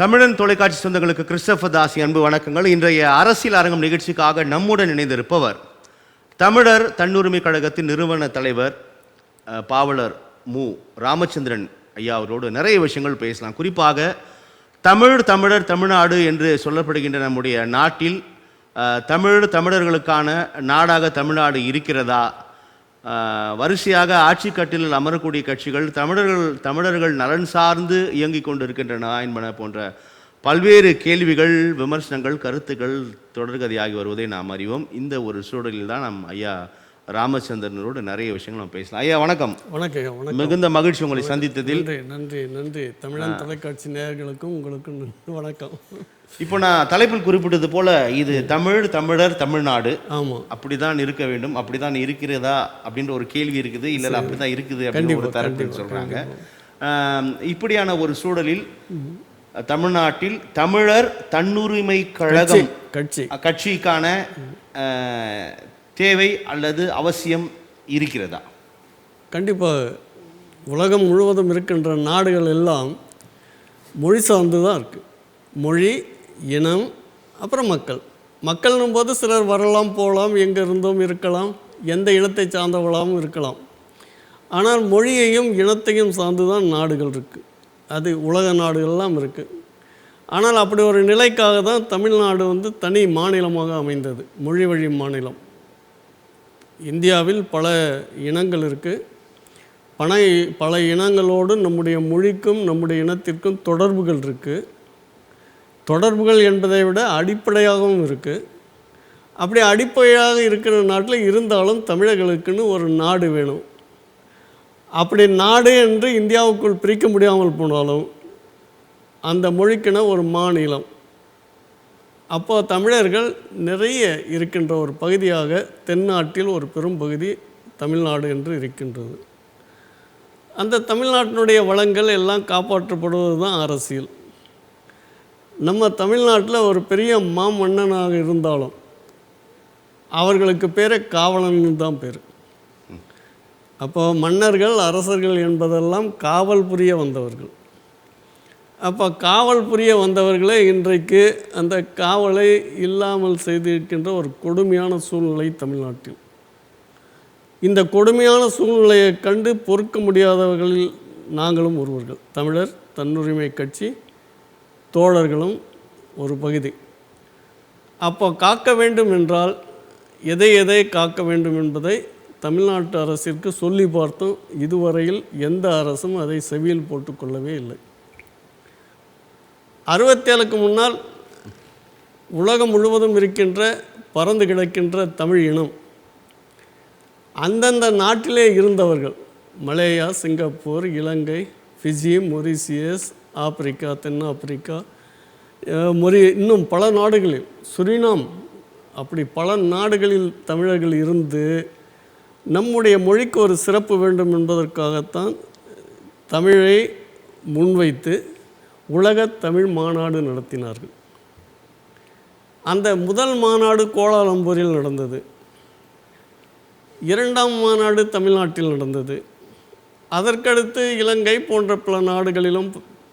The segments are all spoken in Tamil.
தமிழன் தொலைக்காட்சி சொந்தங்களுக்கு கிறிஸ்டோபர் தாசி அன்பு வணக்கங்கள். இன்றைய அரசியல் அரங்கம் நிகழ்ச்சிக்காக நம்முடன் இணைந்திருப்பவர் தமிழர் தன்னுரிமை கழகத்தின் நிறுவன தலைவர் பாவலர் மு. ராமச்சந்திரன் ஐயா அவரோடு நிறைய விஷயங்கள் பேசலாம். குறிப்பாக தமிழர் தமிழ்நாடு என்று சொல்லப்படுகின்ற நம்முடைய நாட்டில் தமிழர்களுக்கான நாடாக தமிழ்நாடு இருக்கிறதா? வரிசையாக ஆட்சி கட்டிலில் அமரக்கூடிய கட்சிகள் தமிழர்கள் நலன் சார்ந்து இயங்கிக் கொண்டிருக்கின்றன என்பன போன்ற பல்வேறு கேள்விகள், விமர்சனங்கள், கருத்துக்கள் தொடர்கதையாகி வருவதை நாம் அறிவோம். இந்த ஒரு சூழலில் தான் நாம் ஐயா ராமச்சந்திரனோடு நிறைய விஷயங்கள் நாம் பேசலாம். ஐயா வணக்கம். வணக்கம். மிகுந்த மகிழ்ச்சி உங்களை சந்தித்ததில். நன்றி. தமிழன் தொலைக்காட்சி நேயர்களுக்கும் உங்களுக்கும் வணக்கம். இப்போ நான் தலைப்பில் குறிப்பிட்டது போல இது தமிழர் தமிழ்நாடு ஆமாம் அப்படிதான் இருக்க வேண்டும், அப்படிதான் இருக்கிறதா அப்படின்ற ஒரு கேள்வி இருக்குது. இல்லை அப்படிதான் இருக்குது அப்படின்னு ஒரு தரப்பில் சொல்றாங்க. இப்படியான ஒரு சூழலில் தமிழ்நாட்டில் தமிழர் தன்னுரிமை கழகம் கட்சிக்கான தேவை அல்லது அவசியம் இருக்கிறதா? கண்டிப்பாக. உலகம் முழுவதும் இருக்கின்ற நாடுகள் எல்லாம் மொழி சார்ந்து தான் இருக்குது. மொழி, இனம், அப்புறம் மக்கள்னும் போது சிலர் வரலாம் போகலாம், எங்கே இருந்தும் இருக்கலாம், எந்த இனத்தை சார்ந்தவர்களாகவும் இருக்கலாம். ஆனால் மொழியையும் இனத்தையும் சார்ந்து தான் நாடுகள் இருக்குது. அது உலக நாடுகள்லாம் இருக்குது. ஆனால் அப்படி ஒரு நிலைக்காக தான் தமிழ்நாடு தனி மாநிலமாக அமைந்தது, மொழி வழி மாநிலம். இந்தியாவில் பல இனங்கள் இருக்குது. பல இனங்களோடு நம்முடைய மொழிக்கும் நம்முடைய இனத்திற்கும் தொடர்புகள் இருக்குது. தொடர்புகள் என்பதை விட அடிப்படையாகவும் இருக்குது. அப்படி அடிப்படையாக இருக்கிற நாட்டில் இருந்தாலும் தமிழர்களுக்குன்னு ஒரு நாடு வேணும். அப்படி நாடு என்று இந்தியாவுக்குள் பிரிக்க முடியாமல் போனாலும் அந்த மொழிக்கென ஒரு மாநிலம். அப்போ தமிழர்கள் நிறைய இருக்கின்ற ஒரு பகுதியாக தென்னாட்டில் ஒரு பெரும் பகுதி தமிழ்நாடு என்று இருக்கின்றது. அந்த தமிழ்நாட்டினுடைய வளங்கள் எல்லாம் காப்பாற்றப்படுவது தான் அரசியல். நம்ம தமிழ்நாட்டில் ஒரு பெரிய மாமன்னனாக இருந்தாலும் அவர்களுக்கு பேரே காவலன் தான் பேர். அப்போ மன்னர்கள், அரசர்கள் என்பதெல்லாம் காவல் புரிய வந்தவர்கள். அப்போ காவல் புரிய வந்தவர்களே இன்றைக்கு அந்த காவலை இல்லாமல் செய்திருக்கின்ற ஒரு கொடுமையான சூழ்நிலை தமிழ்நாட்டில். இந்த கொடுமையான சூழ்நிலையை கண்டு பொறுக்க முடியாதவர்களில் நாங்களும் ஒருவர்கள். தமிழர் தன்னுரிமை கட்சி தோழர்களும் ஒரு பகுதி. அப்போ காக்க வேண்டும் என்றால் எதை காக்க வேண்டும் என்பதை தமிழ்நாட்டு அரசிற்கு சொல்லி பார்த்தோம். இதுவரையில் எந்த அரசும் அதை செவியில் போட்டுக்கொள்ளவே இல்லை. 67க்கு முன்னால் உலகம் முழுவதும் இருக்கின்ற பறந்து கிடக்கின்ற தமிழ் இனம் அந்தந்த நாட்டிலே இருந்தவர்கள், மலேயா, சிங்கப்பூர், இலங்கை, ஃபிஜி, மொரிசியஸ், ஆப்பிரிக்கா, தென்னாப்பிரிக்கா, இன்னும் பல நாடுகளில், சுரினாம், அப்படி பல நாடுகளில் தமிழர்கள் இருந்து நம்முடைய மொழிக்கு ஒரு சிறப்பு வேண்டும் என்பதற்காகத்தான் தமிழை முன்வைத்து உலக தமிழ் மாநாடு நடத்தினார்கள். அந்த முதல் மாநாடு கோலாலம்பூரில் நடந்தது. 2ஆம் மாநாடு தமிழ்நாட்டில் நடந்தது. அதற்கடுத்து இலங்கை போன்ற பல நாடுகளிலும்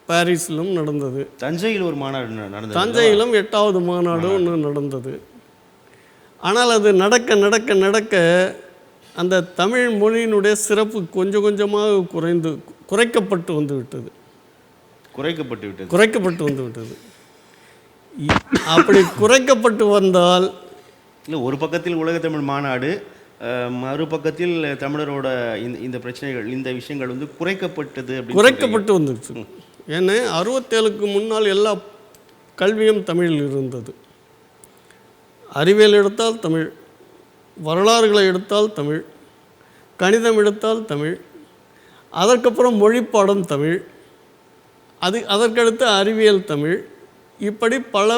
பாரிஸிலும் நடந்தது. தஞ்சையில் ஒரு மாநாடு நடந்தது. தஞ்சையிலும் 8வது மாநாடு ஒன்று நடந்தது. ஆனால் அது நடக்க அந்த தமிழ் மொழியினுடைய சிறப்பு கொஞ்சம் கொஞ்சமாக குறைக்கப்பட்டு வந்து விட்டது. அப்படி குறைக்கப்பட்டு வந்தால் இல்லை, ஒரு பக்கத்தில் உலக தமிழ் மாநாடு, மறுபக்கத்தில் தமிழரோட இந்த பிரச்சனைகள், இந்த விஷயங்கள் குறைக்கப்பட்டு வந்துடுச்சு. ஏன்னா 67க்கு முன்னால் எல்லா கல்வியும் தமிழில் இருந்தது. அறிவியல் எடுத்தால் தமிழ், வரலாறுகளை எடுத்தால் தமிழ், கணிதம் எடுத்தால் தமிழ், அதற்கப்புறம் மொழிப்பாடம் தமிழ், அதற்கடுத்து அறிவியல் தமிழ், இப்படி பல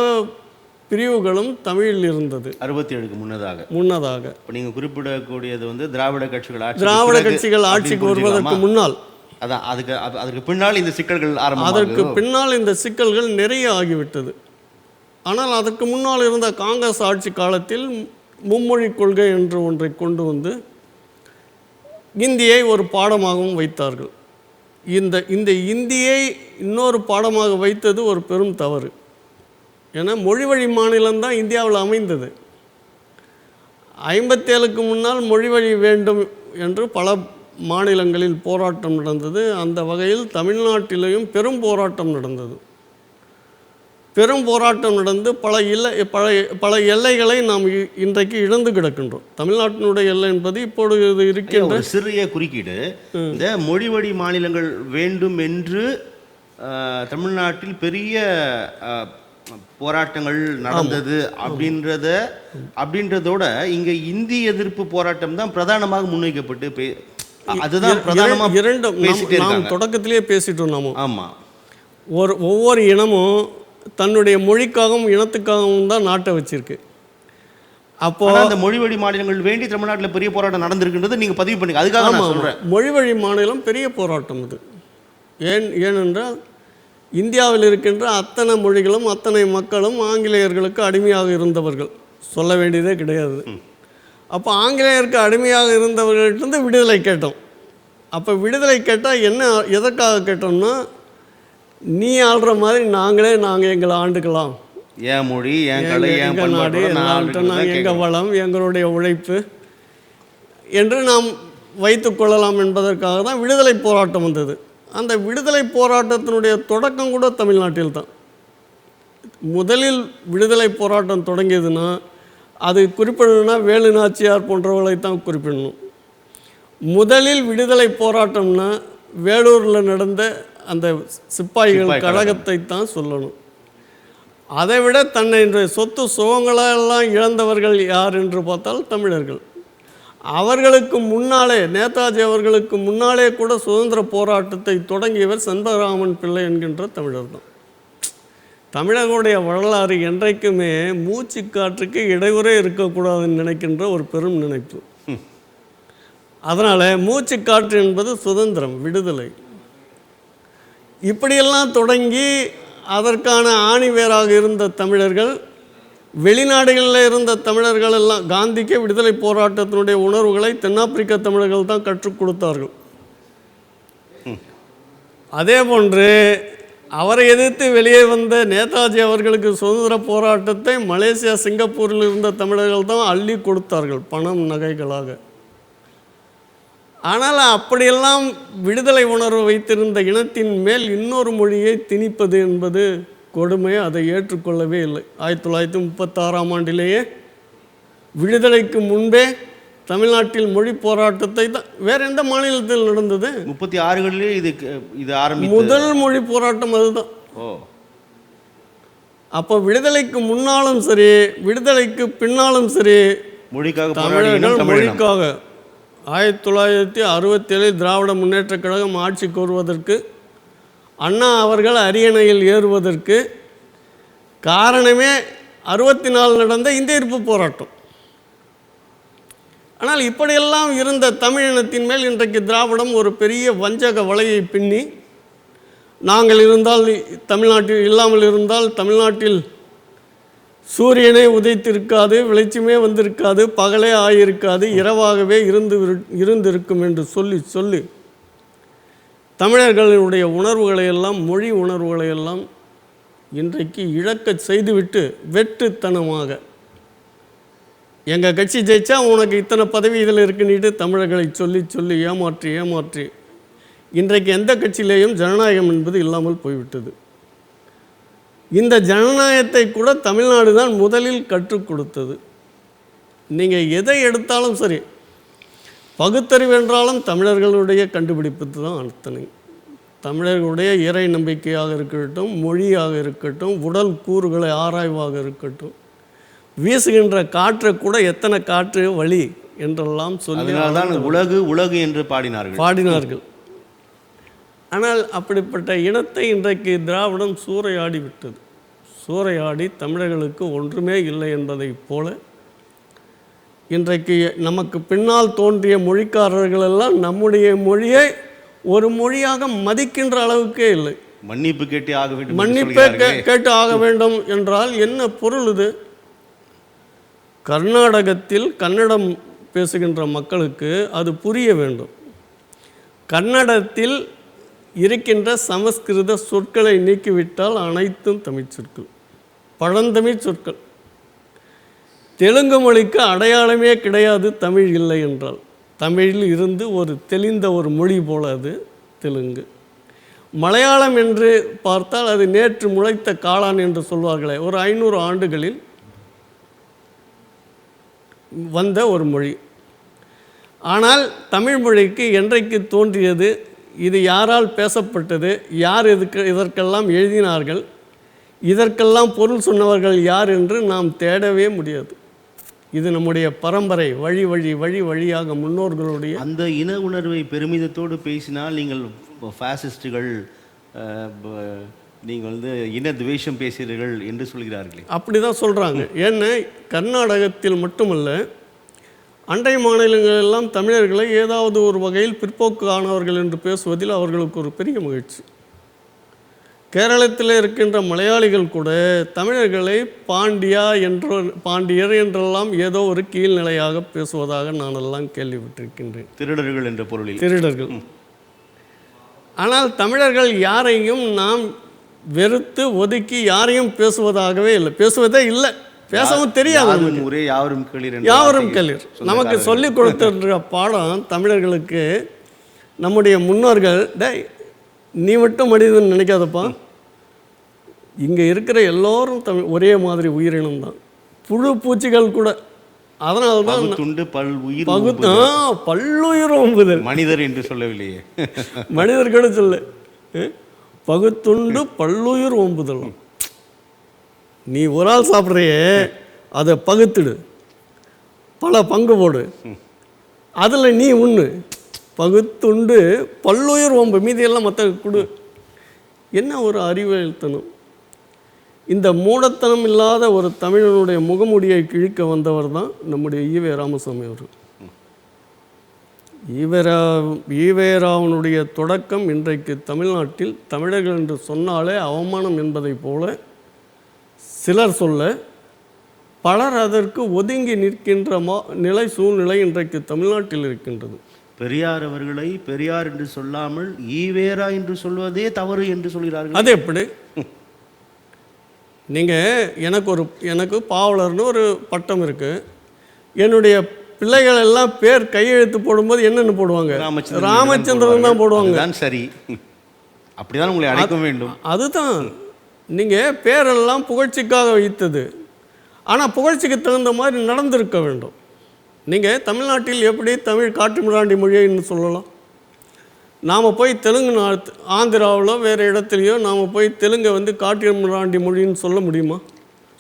பிரிவுகளும் தமிழில் இருந்தது. 67க்கு முன்னதாக இப்போ நீங்கள் குறிப்பிடக்கூடியது திராவிட கட்சிகள் ஆட்சிக்கு வருவதற்கு முன்னால். அதான் அதுக்கு பின்னால் இந்த சிக்கல்கள் அதற்கு பின்னால் இந்த சிக்கல்கள் நிறைய ஆகிவிட்டது. ஆனால் அதற்கு முன்னால் இருந்த காங்கிரஸ் ஆட்சி காலத்தில் மும்மொழி கொள்கை என்று ஒன்றை கொண்டு வந்து இந்தியை ஒரு பாடமாகவும் வைத்தார்கள். இந்த இந்த இந்தியை இன்னொரு பாடமாக வைத்தது ஒரு பெரும் தவறு. ஏன்னா மொழி வழி மாநிலம்தான் இந்தியாவில் அமைந்தது. 57க்கு முன்னால் மொழி வழி வேண்டும் என்று பல மாநிலங்களில் போராட்டம் நடந்தது. அந்த வகையில் தமிழ்நாட்டிலேயும் பெரும் போராட்டம் நடந்தது. பெரும் போராட்டம் நடந்து பல எல்லைகளை நாம் இன்றைக்கு இழந்து கிடக்கின்றோம். தமிழ்நாட்டினுடைய எல்லை என்பது இப்பொழுது இருக்கின்ற சிறிய குறுக்கீடு. இந்த மொழிவழி மாநிலங்கள் வேண்டும் என்று தமிழ்நாட்டில் பெரிய போராட்டங்கள் நடந்தது அப்படின்றதோட இங்க இந்தி எதிர்ப்பு போராட்டம் தான் பிரதானமாக முன்வைக்கப்பட்டு அதுதான் பிரதானமா இரண்டும் நாம் தொடக்கத்திலேயே பேசிட்டோம். நாம ஆமா, ஒவ்வொரு இனமும் தன்னுடைய மொழிக்காகவும் இனத்துக்காகவும் தான் நாட்டை வச்சிருக்கு. அப்போ அந்த மொழிவழி மாநிலங்கள் வேண்டி தமிழ்நாட்டில் பெரிய போராட்டம் நடந்திருக்குன்றது நீங்க பதிவு பண்ணி அதுக்காக நான் சொல்றேன். மொழிவழி மாநிலம் பெரிய போராட்டம் இது. ஏனென்றால் இந்தியாவில் இருக்கின்ற அத்தனை மொழிகளும் அத்தனை மக்களும் ஆங்கிலேயர்களுக்கு அடிமையாக இருந்தவர்கள், சொல்ல வேண்டியதே கிடையாது. அப்போ ஆங்கிலேயருக்கு அடிமையாக இருந்தவர்கள்ட்ட விடுதலை கேட்டோம். அப்போ விடுதலை கேட்டால் என்ன, எதற்காக கேட்டோம்னா, நீ ஆள்ற மாதிரி நாங்கள் எங்களை ஆண்டுக்கலாம், என் மொழி, என் கலை, எங்கள் நாடு, எங்கள் வளம், எங்களுடைய உழைப்பு என்று நாம் வைத்து கொள்ளலாம் என்பதற்காக தான் விடுதலை போராட்டம் வந்தது. அந்த விடுதலை போராட்டத்தினுடைய தொடக்கம் கூட தமிழ்நாட்டில் தான். முதலில் விடுதலை போராட்டம் தொடங்கியதுன்னா அது குறிப்பிடணும்னா வேலு நாச்சியார் போன்றவர்களை தான் குறிப்பிடணும். முதலில் விடுதலை போராட்டம்னா வேலூரில் நடந்த அந்த சிப்பாய்கள் கழகத்தை தான் சொல்லணும். அதை விட தன்னை சொத்து சுகங்களெல்லாம் இழந்தவர்கள் யார் என்று பார்த்தால் தமிழர்கள். அவர்களுக்கு முன்னாலே, நேதாஜி அவர்களுக்கு முன்னாலே கூட சுதந்திர போராட்டத்தை தொடங்கியவர் செண்பகராமன் பிள்ளை என்கின்ற தமிழர் தான். தமிழர்களுடைய வரலாறு என்றைக்குமே மூச்சு காற்றுக்கு இடையூறே இருக்கக்கூடாதுன்னு நினைக்கின்ற ஒரு பெரும் நினைப்பு. அதனால் மூச்சு காற்று என்பது சுதந்திரம், விடுதலை. இப்படியெல்லாம் தொடங்கி அதற்கான ஆணிவேராக இருந்த தமிழர்கள், வெளிநாடுகளில் இருந்த தமிழர்கள் எல்லாம் காந்திக்கே விடுதலை போராட்டத்தினுடைய உணர்வுகளை தென்னாப்பிரிக்க தமிழர்கள் தான் கற்றுக் கொடுத்தார்கள். அதே போன்று அவரை எதிர்த்து வெளியே வந்த நேதாஜி அவர்களுக்கு சுதந்திர போராட்டத்தை மலேசியா, சிங்கப்பூரில் இருந்த தமிழர்கள் தான் அள்ளி கொடுத்தார்கள் பணம், நகைகளாக. ஆனால் அப்படியெல்லாம் விடுதலை உணர்வு வைத்திருந்த இனத்தின் மேல் இன்னொரு மொழியை திணிப்பது என்பது கொடுமை. அதை ஏற்றுக்கொள்ளவே இல்லை. 1936ஆம் ஆண்டிலேயே விடுதலைக்கு முன்பே தமிழ்நாட்டில் மொழி போராட்டத்தை தான் வேறு எந்த மாநிலத்தில் நடந்தது? 36களிலே இது ஆரம்பித்தது. முதல் மொழி போராட்டம் அதுதான். அப்போ விடுதலைக்கு முன்னாலும் சரி, விடுதலைக்கு பின்னாலும் சரி, தமிழர்கள் மொழிக்காக 1967 திராவிட முன்னேற்ற கழகம் ஆட்சிக்கு வருவதற்கு, அண்ணா அவர்கள் அரியணையில் ஏறுவதற்கு காரணமே 64 நடந்த இந்திய எதிர்ப்பு போராட்டம். ஆனால் இப்படியெல்லாம் இருந்த தமிழினத்தின் மேல் இன்றைக்கு திராவிடம் ஒரு பெரிய வஞ்சக வலையை பின்னி, நாங்கள் இருந்தால் தமிழ்நாட்டில் இல்லாமல் இருந்தால் தமிழ்நாட்டில் சூரியனே உதைத்திருக்காது, வெளிச்சமே வந்திருக்காது, பகலே ஆகியிருக்காது, இரவாகவே இருந்திருக்கும் என்று சொல்லி தமிழர்களுடைய உணர்வுகளையெல்லாம், மொழி உணர்வுகளையெல்லாம் இன்றைக்கு இழக்க செய்துவிட்டு வெற்றுத்தனமாக எங்கள் கட்சி ஜெயிச்சா உனக்கு இத்தனை பதவி இதில் இருக்குன்னுட்டு தமிழர்களை சொல்லி ஏமாற்றி இன்றைக்கு எந்த கட்சியிலேயும் ஜனநாயகம் என்பது இல்லாமல் போய்விட்டது. இந்த ஜனநாயகத்தை கூட தமிழ்நாடு தான் முதலில் கற்றுக் கொடுத்தது. நீங்கள் எதை எடுத்தாலும் சரி, பகுத்தறிவு என்றாலும் தமிழர்களுடைய கண்டுபிடிப்பு தான் அத்தனை. தமிழர்களுடைய இறை நம்பிக்கையாக இருக்கட்டும், மொழியாக இருக்கட்டும், உடல் கூறுகளை ஆராய்வாக இருக்கட்டும், வீசுகின்ற காற்றை கூட எத்தனை காற்று வழி என்றெல்லாம் சொல்லி உலகு என்று பாடினார்கள். ஆனால் அப்படிப்பட்ட இனத்தை இன்றைக்கு திராவிடம் சூறையாடி விட்டது. சூறையாடி தமிழர்களுக்கு ஒன்றுமே இல்லை என்பதைப் போல இன்றைக்கு நமக்கு பின்னால் தோன்றிய மொழிக்காரர்களெல்லாம் நம்முடைய மொழியை ஒரு மொழியாக மதிக்கின்ற அளவுக்கே இல்லை. மன்னிப்பு கேட்டு ஆக வேண்டும் என்றால் என்ன பொருள் இது? கர்நாடகத்தில் கன்னடம் பேசுகின்ற மக்களுக்கு அது புரிய வேண்டும். கன்னடத்தில் இருக்கின்ற சமஸ்கிருத சொற்களை நீக்கிவிட்டால் அனைத்தும் தமிழ் சொற்கள், பழந்தமிழ் சொற்கள். தெலுங்கு மொழிக்கு அடையாளமே கிடையாது தமிழ் இல்லை என்றால். தமிழில் இருந்து ஒரு தெளிந்த ஒரு மொழி போல அது தெலுங்கு. மலையாளம் என்று பார்த்தால் அது நேற்று முளைத்த காளான் என்று சொல்வார்களே, ஒரு 500 ஆண்டுகளில் வந்த ஒரு மொழி. ஆனால் தமிழ் மொழிக்கு என்றைக்கு தோன்றியது, இது யாரால் பேசப்பட்டது, யார் இதற்கெல்லாம் எழுதினார்கள், இதற்கெல்லாம் பொருள் சொன்னவர்கள் யார் என்று நாம் தேடவே முடியாது. இது நம்முடைய பரம்பரை வழி வழி வழி வழியாக முன்னோர்களுடைய அந்த இன உணர்வை பெருமிதத்தோடு பேசினால் நீங்கள் ஃபாசிஸ்டுகள், நீங்கள் இன துவேஷம் பேசுகிறீர்கள் என்று சொல்கிறார்களே. அப்படி தான் சொல்கிறாங்க. ஏன்னா கர்நாடகத்தில் மட்டுமல்ல, அண்டை மாநிலங்கள் எல்லாம் தமிழர்களை ஏதாவது ஒரு வகையில் பிற்போக்கானவர்கள் என்று பேசுவதில் அவர்களுக்கு ஒரு பெரிய மகிழ்ச்சி. கேரளத்தில் இருக்கின்ற மலையாளிகள் கூட தமிழர்களை பாண்டியர் என்றெல்லாம் ஏதோ ஒரு கீழ்நிலையாக பேசுவதாக நானெல்லாம் கேள்விப்பட்டிருக்கின்றேன். திருடர்கள் என்ற பொருளில் திருடர்கள். ஆனால் தமிழர்கள் யாரையும் நாம் வெறுத்து ஒதுக்கி யாரையும் பேசுவதாகவே இல்லை, பேசுவதே இல்லை, பேசவும் தெரியாது. யாவரும் கேளீர் நமக்கு சொல்லிக் கொடுத்துன்ற பாடம் தமிழர்களுக்கு நம்முடைய முன்னோர்கள், நீ மட்டும் மனிதன் நினைக்காதப்பா, இங்கே இருக்கிற எல்லோரும் ஒரே மாதிரி உயிரினம் தான், புழு பூச்சிகள் கூட. அதனால தான் பல்லுயிர் ஓம்புதல், மனிதர் என்று சொல்லவில்லையே, மனிதர் கூட சொல்ல, பகுத்துண்டு பல்லுயிர் ஓம்புதல். நீ ஒரு ஆள் சாப்பிட்றையே, அதை பகுத்துடு, பல பங்கு போடு, அதில் நீ உண்ணு, பகுத்துண்டு பல்லுயிர் ஓம்பு, மீதியெல்லாம் மற்ற கொடு. என்ன ஒரு அறிவியல்தனம்! இந்த மூடத்தனம் இல்லாத ஒரு தமிழனுடைய முகமுடியை கிழிக்க வந்தவர் தான் நம்முடைய ஈவே ராமசாமி அவர்கள். ஈவேராவனுடைய தொடக்கம் இன்றைக்கு தமிழ்நாட்டில் தமிழர்கள் என்று சொன்னாலே அவமானம் என்பதை போல சிலர் சொல்ல, பலர் அதற்கு ஒதுங்கி நிற்கின்ற நிலை சூழ்நிலை இன்றைக்கு தமிழ்நாட்டில் இருக்கின்றது. பெரியார் அவர்களை பெரியார் என்று சொல்லாமல் ஈவேரா என்று சொல்வதே தவறு என்று சொல்கிறார்கள். அது எப்படி? நீங்கள் எனக்கு பாவலர்னு ஒரு பட்டம் இருக்குது. என்னுடைய பிள்ளைகள் எல்லாம் பேர் கையெழுத்து போடும்போது என்னென்னு போடுவாங்க? ராமச்சந்திரன் தான் போடுவாங்க. சரி, அப்படிதான் உங்களை அழைக்க வேண்டும். அதுதான் நீங்கள் பேரெல்லாம் புகழ்ச்சிக்காக வைத்தது. ஆனால் புகழ்ச்சிக்கு தகுந்த மாதிரி நடந்திருக்க வேண்டும். நீங்கள் தமிழ்நாட்டில் எப்படி தமிழ் காட்டுமிராண்டி மொழின்னு சொல்லலாம்? நாம் போய் தெலுங்கு ஆந்திராவில் வேறு இடத்துலையோ நாம் போய் தெலுங்கை காட்டுமிராண்டி மொழின்னு சொல்ல முடியுமா?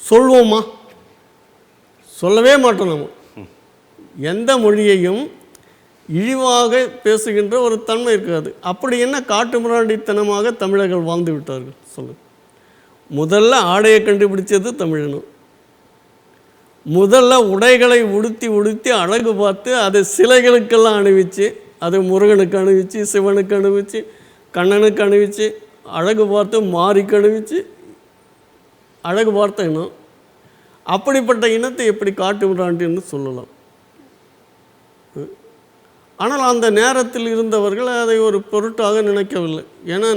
சொல்வோமா? சொல்லவே மாட்டோம். நம்ம எந்த மொழியையும் இழிவாக பேசுகின்ற ஒரு தன்மை இருக்காது. அப்படி என்ன காட்டுமிராண்டித்தனமாக தமிழர்கள் வாழ்ந்து விட்டார்கள் சொல்லு. முதல்ல ஆடையை கண்டுபிடிச்சது தமிழனும். முதல்ல உடைகளை உடுத்தி அழகு பார்த்து அதை சிலைகளுக்கெல்லாம் அணிவிச்சு, அது முருகனுக்கு அணிவிச்சு, சிவனுக்கு அணிவிச்சு, கண்ணனுக்கு அணிவிச்சு, அழகு பார்த்து மாரிக்கு அணிவிச்சு அழகு பார்த்த இனம். அப்படிப்பட்ட இனத்தை எப்படி காட்டுமிராண்டின்னு சொல்லலாம்? ஆனால் அந்த நேரத்தில் இருந்தவர்கள் அதை ஒரு பொருட்டாக நினைக்கவில்லை. ஏன்னா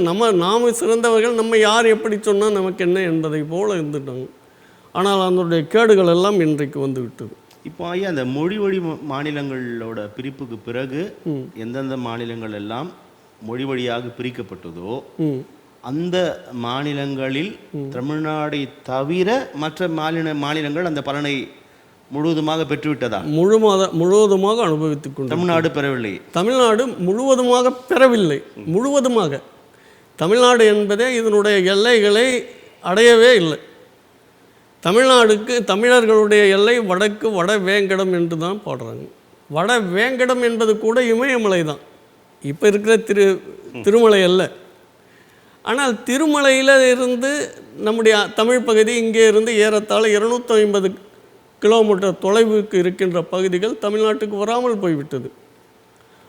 நாம் சிறந்தவர்கள், நம்ம யார் எப்படி சொன்னால் நமக்கு என்ன என்பதை போல் இருந்துட்டாங்க. ஆனால் அதனுடைய கேடுகள் எல்லாம் இன்றைக்கு வந்து விட்டது. இப்போ ஐயா, அந்த மொழி வழி மாநிலங்களோட பிரிப்புக்கு பிறகு எந்தெந்த மாநிலங்கள் எல்லாம் மொழி வழியாக பிரிக்கப்பட்டதோ அந்த மாநிலங்களில் தமிழ்நாடை தவிர மற்ற மாநிலங்கள் அந்த பலனை முழுவதுமாக பெற்றுவிட்டதா? முழுவதுமாக அனுபவித்துக் கொண்டு. தமிழ்நாடு பெறவில்லை. தமிழ்நாடு முழுவதுமாக பெறவில்லை. முழுவதுமாக தமிழ்நாடு என்பதே இதனுடைய எல்லைகளை அடையவே இல்லை. தமிழ்நாடுக்கு தமிழர்களுடைய எல்லை வடக்கு வட வேங்கடம் என்று தான் பாடுறாங்க. வட வேங்கடம் என்பது கூட இமயமலை தான், இப்போ இருக்கிற திருமலை அல்ல. ஆனால் திருமலையில் இருந்து நம்முடைய தமிழ் பகுதி இங்கே இருந்து ஏறத்தாழ 250 கிலோமீட்டர் தொலைவுக்கு இருக்கின்ற பகுதிகள் தமிழ்நாட்டுக்கு வராமல் போய்விட்டது.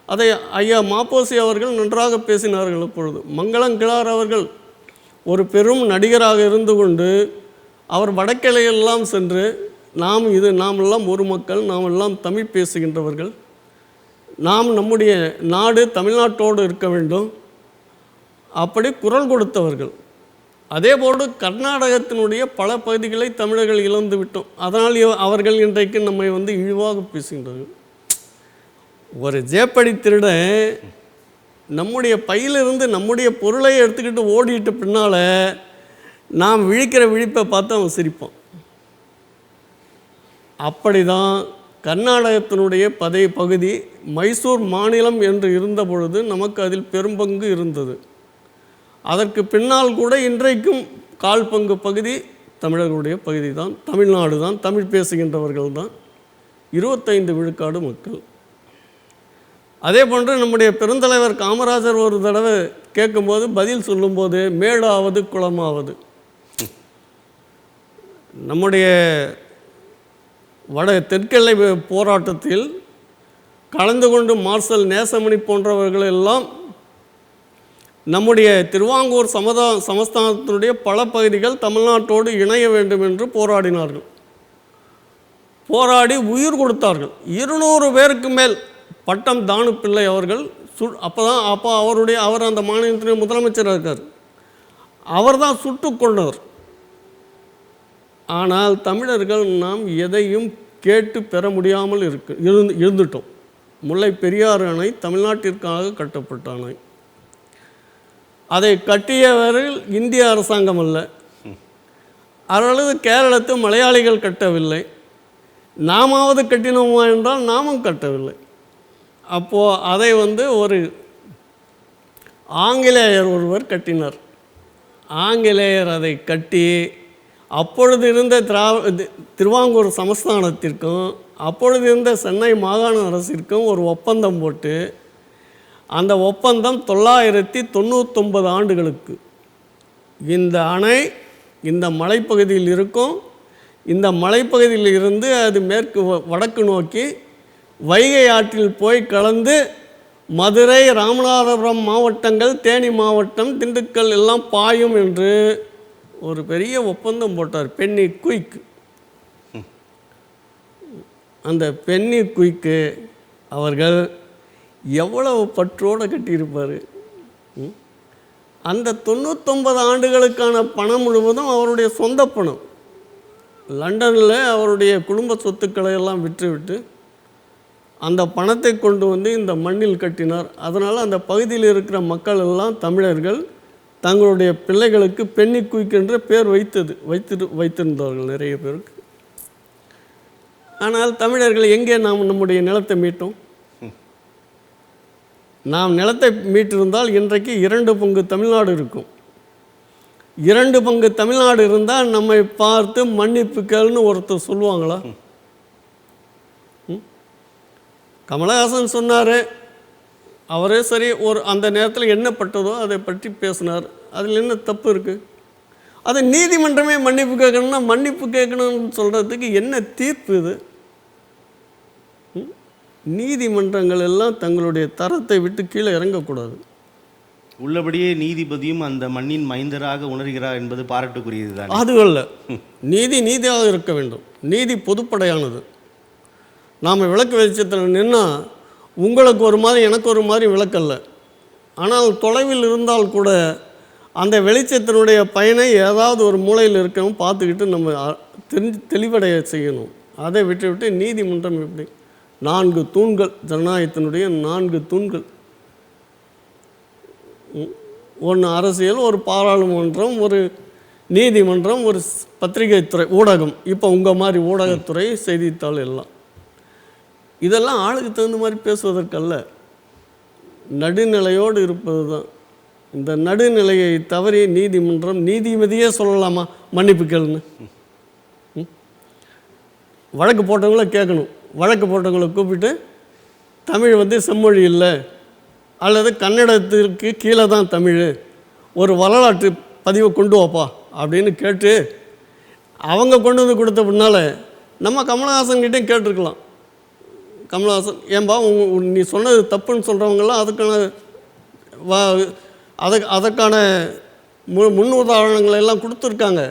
அதை ஐயா மாப்போசி அவர்கள் நன்றாக பேசினார்கள். அப்பொழுது மங்களங்கிழார் அவர்கள் ஒரு பெரும் நடிகராக இருந்து கொண்டு அவர் வடக்கிளையெல்லாம் சென்று நாம் எல்லாம் ஒரு மக்கள், நாம் எல்லாம் தமிழ் பேசுகின்றவர்கள், நாம் நம்முடைய நாடு தமிழ்நாட்டோடு இருக்க வேண்டும், அப்படி குரல் கொடுத்தவர்கள். அதேபோன்று கர்நாடகத்தினுடைய பல பகுதிகளை தமிழர்கள் இழந்து விட்டோம். அதனால் அவர்கள் இன்றைக்கு நம்மை இழிவாக பேசுகின்றார்கள். ஒரு ஜேப்படி திருடன் நம்முடைய பையிலிருந்து நம்முடைய பொருளை எடுத்துக்கிட்டு ஓடிட்டு பின்னால் நாம் விழிக்கிற விழிப்பை பார்த்து அவன் சிரிப்பான். அப்படி தான் கர்நாடகத்தினுடைய பகுதி மைசூர் மாநிலம் என்று இருந்த பொழுது நமக்கு அதில் பெரும்பங்கு இருந்தது. அதற்கு பின்னால் கூட இன்றைக்கும் கால் பங்கு பகுதி தமிழர்களுடைய பகுதி தான், தமிழ்நாடு தான், தமிழ் பேசுகின்றவர்கள் தான் 25 விழுக்காடு மக்கள். அதே போன்று நம்முடைய பெருந்தலைவர் காமராஜர் ஒரு தடவை கேட்கும்போது பதில் சொல்லும்போது மேடாவது குளமாவது. நம்முடைய தெற்கெல்லை போராட்டத்தில் கலந்து கொண்டு மார்ஷல் நேசமணி போன்றவர்கள் எல்லாம் நம்முடைய திருவாங்கூர் சமஸ்தானத்தினுடைய பல பகுதிகள் தமிழ்நாட்டோடு இணைய வேண்டும் என்று போராடினார்கள். போராடி உயிர் கொடுத்தார்கள். 200 பேருக்கு மேல் பட்டம் தானு பிள்ளை அவர்கள் அப்போ அவர் அந்த மாநிலத்தினுடைய முதலமைச்சராக இருக்கார். அவர் தான் சுட்டு கொண்டவர். ஆனால் தமிழர்கள் நாம் எதையும் கேட்டு பெற முடியாமல் இருந்துட்டோம். முல்லை பெரியாறு அணை தமிழ்நாட்டிற்காக கட்டப்பட்ட அணை. அதை கட்டியவர்கள் இந்திய அரசாங்கம் அல்ல, அல்லது கேரளத்து மலையாளிகள் கட்டவில்லை. நாமாவது கட்டினோமா என்றால் நாமும் கட்டவில்லை. அப்போது அதை ஒரு ஆங்கிலேயர் ஒருவர் கட்டினார். ஆங்கிலேயர் அதை கட்டி அப்பொழுது இருந்த திருவாங்கூர் சமஸ்தானத்திற்கும் அப்பொழுது இருந்த சென்னை மாகாண அரசிற்கும் ஒரு ஒப்பந்தம் போட்டு, அந்த ஒப்பந்தம் 999 ஆண்டுகளுக்கு இந்த அணை இந்த மலைப்பகுதியில் இருக்கும். இந்த மலைப்பகுதியில் இருந்து அது வடக்கு நோக்கி வைகை ஆற்றில் போய் கலந்து மதுரை, ராமநாதபுரம் மாவட்டங்கள், தேனி மாவட்டம், திண்டுக்கல் எல்லாம் பாயும் என்று ஒரு பெரிய ஒப்பந்தம் போட்டார். Pennycuick. அந்த பென்னி குயிக்கு அவர்கள் எவ்வளவு பற்றோடு கட்டியிருப்பார். அந்த 99 ஆண்டுகளுக்கான பணம் முழுவதும் அவருடைய சொந்த பணம். லண்டனில் அவருடைய குடும்ப சொத்துக்களை எல்லாம் விற்றுவிட்டு அந்த பணத்தை கொண்டு இந்த மண்ணில் கட்டினார். அதனால் அந்த பகுதியில் இருக்கிற மக்கள் எல்லாம் தமிழர்கள் தங்களுடைய பிள்ளைகளுக்கு பென்னி குயிக் என்ற பேர் வைத்திருந்தார்கள் நிறைய பேருக்கு. ஆனால் தமிழர்கள் எங்கே நாம் நம்முடைய நிலத்தை மீட்டோம்? நாம் நிலத்தை மீட்டிருந்தால் இன்றைக்கு 2 பங்கு தமிழ்நாடு இருக்கும். 2 பங்கு தமிழ்நாடு இருந்தால் நம்மை பார்த்து மன்னிப்பு கேளுன்னு ஒருத்தர் சொல்லுவாங்களா? கமலஹாசன் சொன்னார், அவரே சரி அந்த நேரத்தில் என்ன பட்டதோ அதை பற்றி பேசினார். அதில் என்ன தப்பு இருக்குது? அதை நீதிமன்றமே மன்னிப்பு கேட்கணும்னா மன்னிப்பு கேட்கணும்னு சொல்கிறதுக்கு என்ன தீர்ப்பு இது? நீதிமன்றங்கள் எல்லாம் தங்களுடைய தரத்தை விட்டு கீழே இறங்கக்கூடாது. உள்ளபடியே நீதிபதியும் அந்த மண்ணின் மைந்தராக உணர்கிறார் என்பது பாராட்டுக்குரியது தான். அது அல்ல, நீதியாக இருக்க வேண்டும். நீதி பொதுப்படையானது. நாம் விளக்கு வெளிச்சத்தில் நின்னால் உங்களுக்கு ஒரு மாதிரி எனக்கு ஒரு மாதிரி விளக்கல்ல. ஆனால் தொலைவில் இருந்தால் கூட அந்த வெளிச்சத்தினுடைய பயனை ஏதாவது ஒரு மூலையில் இருக்கவும் பார்த்துக்கிட்டு நம்ம தெளிவடைய செய்யணும். அதை விட்டு நீதிமன்றம் எப்படி? 4 தூண்கள், ஜனநாயகத்தினுடைய 4 தூண்கள். ஒன்று அரசியல், ஒரு பாராளுமன்றம், ஒரு நீதிமன்றம், ஒரு பத்திரிகை துறை, ஊடகம். இப்போ உங்கள் மாதிரி ஊடகத்துறை, செய்தித்தாள் எல்லாம். இதெல்லாம் ஆளுக்கு தகுந்த மாதிரி பேசுவதற்கல்ல, நடுநிலையோடு இருப்பது தான். இந்த நடுநிலையை தவறி நீதிமன்றம் நீதிபதியே சொல்லலாமா மன்னிப்பு கேளுன்னு? வழக்கு போட்டவங்கள கேட்கணும். வழக்கு போட்டவங்களை கூப்பிட்டு தமிழ் செம்மொழி இல்லை, அல்லது கன்னடத்திற்கு கீழே தான் தமிழ், ஒரு வரலாற்று பதிவை கொண்டு வாப்பா அப்படின்னு கேட்டு அவங்க கொண்டு வந்து கொடுத்த பின்னால் நம்ம கமலஹாசன்கிட்டையும் கேட்டிருக்கலாம். கமலஹாசன், ஏன்பா நீ சொன்னது தப்புன்னு சொல்கிறவங்களாம் அதற்கான முன் உதாரணங்களை எல்லாம் கொடுத்துருக்காங்க,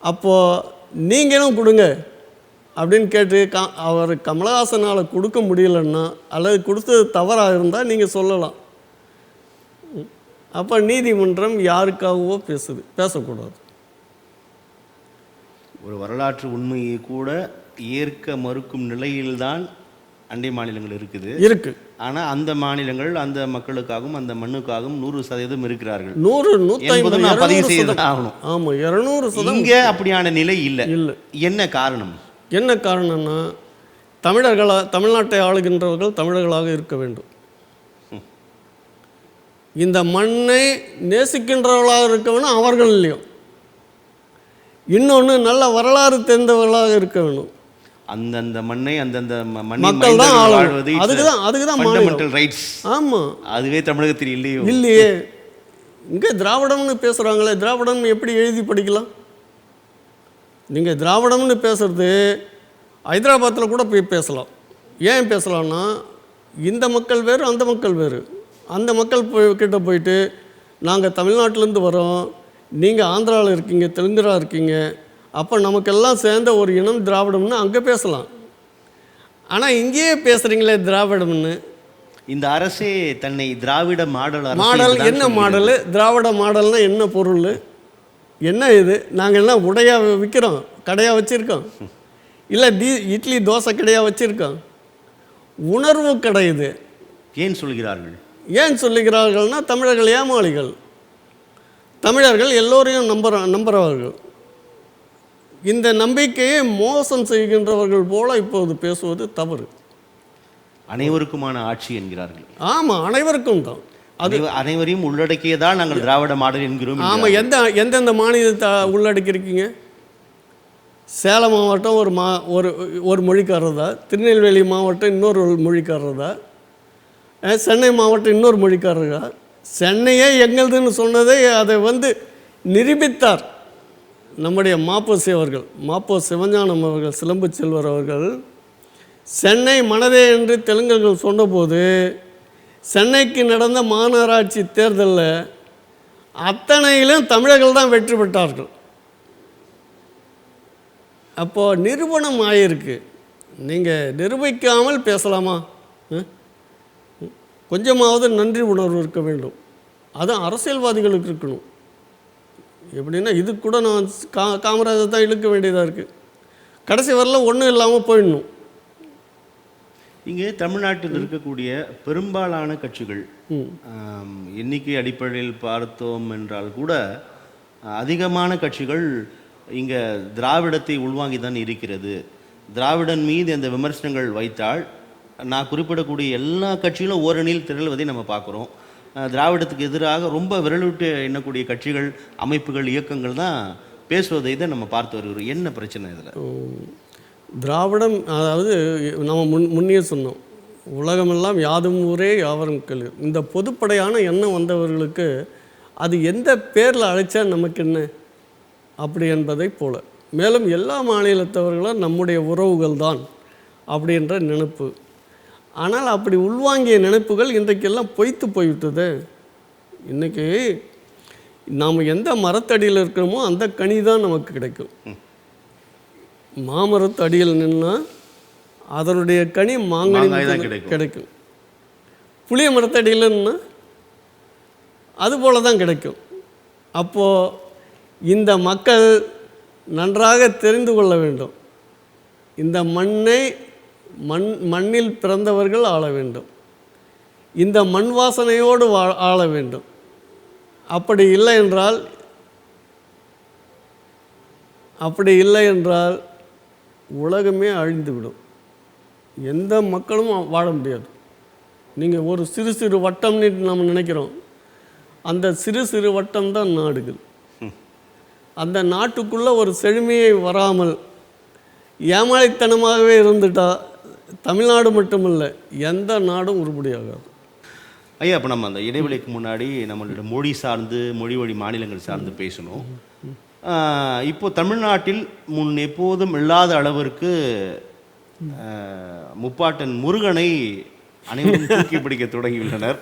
அப்போது நீங்களும் கொடுங்க அப்படின்னு கேட்டு அவர் கமலஹாசனால் கொடுக்க முடியலன்னா அல்லது கொடுத்தது தவறாக இருந்தால் நீங்கள் சொல்லலாம். அப்போ நீதிமன்றம் யாருக்காகவோ பேசக்கூடாது. ஒரு வரலாற்று உண்மையை கூட ஏற்க மறுக்கும் நிலையில்தான் அண்டை மாநிலங்கள் இருக்குது. ஆனால் அந்த மாநிலங்கள் அந்த மக்களுக்காகவும் அந்த மண்ணுக்காகவும் 100% இருக்கிறார்கள். 100 பதிவு செய்து ஆகணும். ஆமாம், 200%. இங்கே அப்படியான நிலை இல்லை. என்ன காரணம்? என்ன காரணம்னா, தமிழ்நாட்டை ஆளுகின்றவர்கள் தமிழர்களாக இருக்க வேண்டும். இந்த மண்ணை நேசிக்கின்றவர்களாக இருக்க வேணும், அவர்கள் இல்லையும். இன்னொன்று, நல்ல வரலாறு தெரிந்தவர்களாக இருக்க வேணும். அந்தந்த மண்ணை அந்தந்த மக்கள் தான் ஆளுவது. அதுக்குதான் ஃபண்டமெண்டல் ரைட்ஸ். ஆமாம், அதுவே தமிழகத்தில் இல்லையே. இங்கே திராவிடம்னு பேசுகிறாங்களே, திராவிடம் எப்படி எழுதி படிக்கலாம்? நீங்கள் திராவிடம்னு பேசுகிறது ஹைதராபாத்தில் கூட போய் பேசலாம். ஏன் பேசலாம்னா, இந்த மக்கள் வேறு அந்த மக்கள் வேறு. அந்த மக்கள் கிட்ட போயிட்டு நாங்கள் தமிழ்நாட்டிலேருந்து வரோம், நீங்கள் ஆந்திராவில் இருக்கீங்க, தெலுங்கரா இருக்கீங்க, அப்போ நமக்கெல்லாம் சேர்ந்த ஒரு இனம் திராவிடம்னு அங்கே பேசலாம். ஆனால் இங்கேயே பேசுகிறீங்களே திராவிடம்னு. இந்த அரசே தன்னை திராவிட மாடல் என்ன மாடலு? திராவிட மாடல்னால் என்ன பொருள்? என்ன இது? நாங்கள் என்ன உடையாக விற்கிறோம், கடையாக வச்சுருக்கோம்? இல்லை இட்லி தோசை கடையாக வச்சுருக்கோம்? உணர்வு கடை இது. ஏன் சொல்கிறார்கள்? ஏன் சொல்லுகிறார்கள்னா, தமிழர்கள் ஏமாளிகள். தமிழர்கள் எல்லோரையும் நம்புகிறவர்கள். இந்த நம்பிக்கையை மோசம் செய்கின்றவர்கள் போல இப்போது பேசுவது தவறு. அனைவருக்குமான ஆட்சி என்கிறார்கள். ஆமாம், அனைவருக்கும் தான். அது அனைவரையும் உள்ளடக்கியதால் நாங்கள் திராவிட மாடல் என்கிறோம். ஆமாம், எந்தெந்த மாநிலத்தை உள்ளடக்கியிருக்கீங்க? சேலம் மாவட்டம் ஒரு மொழிக்காரர் தான், திருநெல்வேலி மாவட்டம் இன்னொரு மொழிக்காரர் தான், சென்னை மாவட்டம் இன்னொரு மொழிக்காரர் தான். சென்னையே எங்களுதுன்னு சொன்னதை அதை நிரூபித்தார் நம்முடைய மாப்போசி அவர்கள். மாப்போ சிவஞானம் அவர்கள், சிலம்பு செல்வர் அவர்கள். சென்னை மனதே என்று தெலுங்கர்கள் சொன்னபோது, சென்னைக்கு நடந்த மாநகராட்சி தேர்தலில் அத்தனையிலும் தமிழர்கள் தான் வெற்றி பெற்றார்கள். அப்போது நிரூபணம் ஆகியிருக்கு. நீங்கள் நிரூபிக்காமல் பேசலாமா? கொஞ்சமாவது நன்றி உணர்வு இருக்க வேண்டும். அதுவும் அரசியல்வாதிகளுக்கு இருக்கணும். எப்படின்னா, இது கூட நான் காமராஜர் தான் இழுக்க வேண்டியதாக இருக்குது. கடைசி வரல ஒன்றும் இல்லாமல் போயிடணும். இங்கே தமிழ்நாட்டில் இருக்கக்கூடிய பெரும்பாலான கட்சிகள் எண்ணிக்கை அடிப்படையில் பார்த்தோம் என்றால் கூட அதிகமான கட்சிகள் இங்கே திராவிடத்தை உள்வாங்கி தான் இருக்கிறது. திராவிடன் மீது அந்த விமர்சனங்கள் வைத்தால் நான் குறிப்பிடக்கூடிய எல்லா கட்சிகளும் ஓரணியில் திரள்வதை நம்ம பார்க்குறோம். திராவிடத்துக்கு எதிராக ரொம்ப விரல்விட்டு எண்ணக்கூடிய கட்சிகள், அமைப்புகள், இயக்கங்கள் தான் பேசுவதை தான் நம்ம பார்த்து வருகிறோம். என்ன பிரச்சனை இதில்? திராவிடம், அதாவது நம்ம முன்னே சொன்னோம், உலகமெல்லாம் யாதும் ஊரே யாவரும் கேளு. இந்த பொதுப்படையான எண்ணம் வந்தவர்களுக்கு அது எந்த பேரில் அழைச்சா நமக்கு என்ன அப்படி என்பதை போல, மேலும் எல்லா மாநிலத்தவர்களும் நம்முடைய உறவுகள் தான் அப்படின்ற நினைப்பு. ஆனால் அப்படி உள்வாங்கிய நினைப்புகள் இன்றைக்கெல்லாம் பொய்த்து போய்விட்டது. இன்றைக்கி நாம் எந்த மரத்தடியில் இருக்கிறோமோ அந்த கனி தான் நமக்கு கிடைக்கும். மாமரத்து அடியில் நின்னால் அதனுடைய கனி மாங்கனி கிடைக்கும். புளிய மரத்தடியில் நின்னா அதுபோல தான் கிடைக்கும். அப்போது இந்த மக்கள் நன்றாக தெரிந்து கொள்ள வேண்டும். இந்த மண்ணில் பிறந்தவர்கள் ஆள வேண்டும். இந்த மண் வாசனையோடு ஆள வேண்டும். அப்படி இல்லை என்றால் உலகமே அழிந்துவிடும். எந்த மக்களும் வாழ முடியாது. நீங்கள் ஒரு சிறு சிறு வட்டம்னு நம்ம நினைக்கிறோம். அந்த சிறு சிறு வட்டம் தான் நாடுகள். அந்த நாட்டுக்குள்ளே ஒரு செழுமையை வராமல் ஏமாளித்தனமாகவே இருந்துட்டால் தமிழ்நாடு மட்டுமல்ல, எந்த நாடும் உருப்படியாகாது. ஐயா, இப்போ நம்ம அந்த இடைவெளிக்கு முன்னாடி நம்மளோட மொழி சார்ந்து, மொழி வழி மாநிலங்கள் சார்ந்து பேசணும். இப்போது தமிழ்நாட்டில் முன் எப்போதும் இல்லாத அளவிற்கு முப்பாட்டன் முருகனை அனைவரும் தூக்கி பிடிக்க தொடங்கியுள்ளனர்.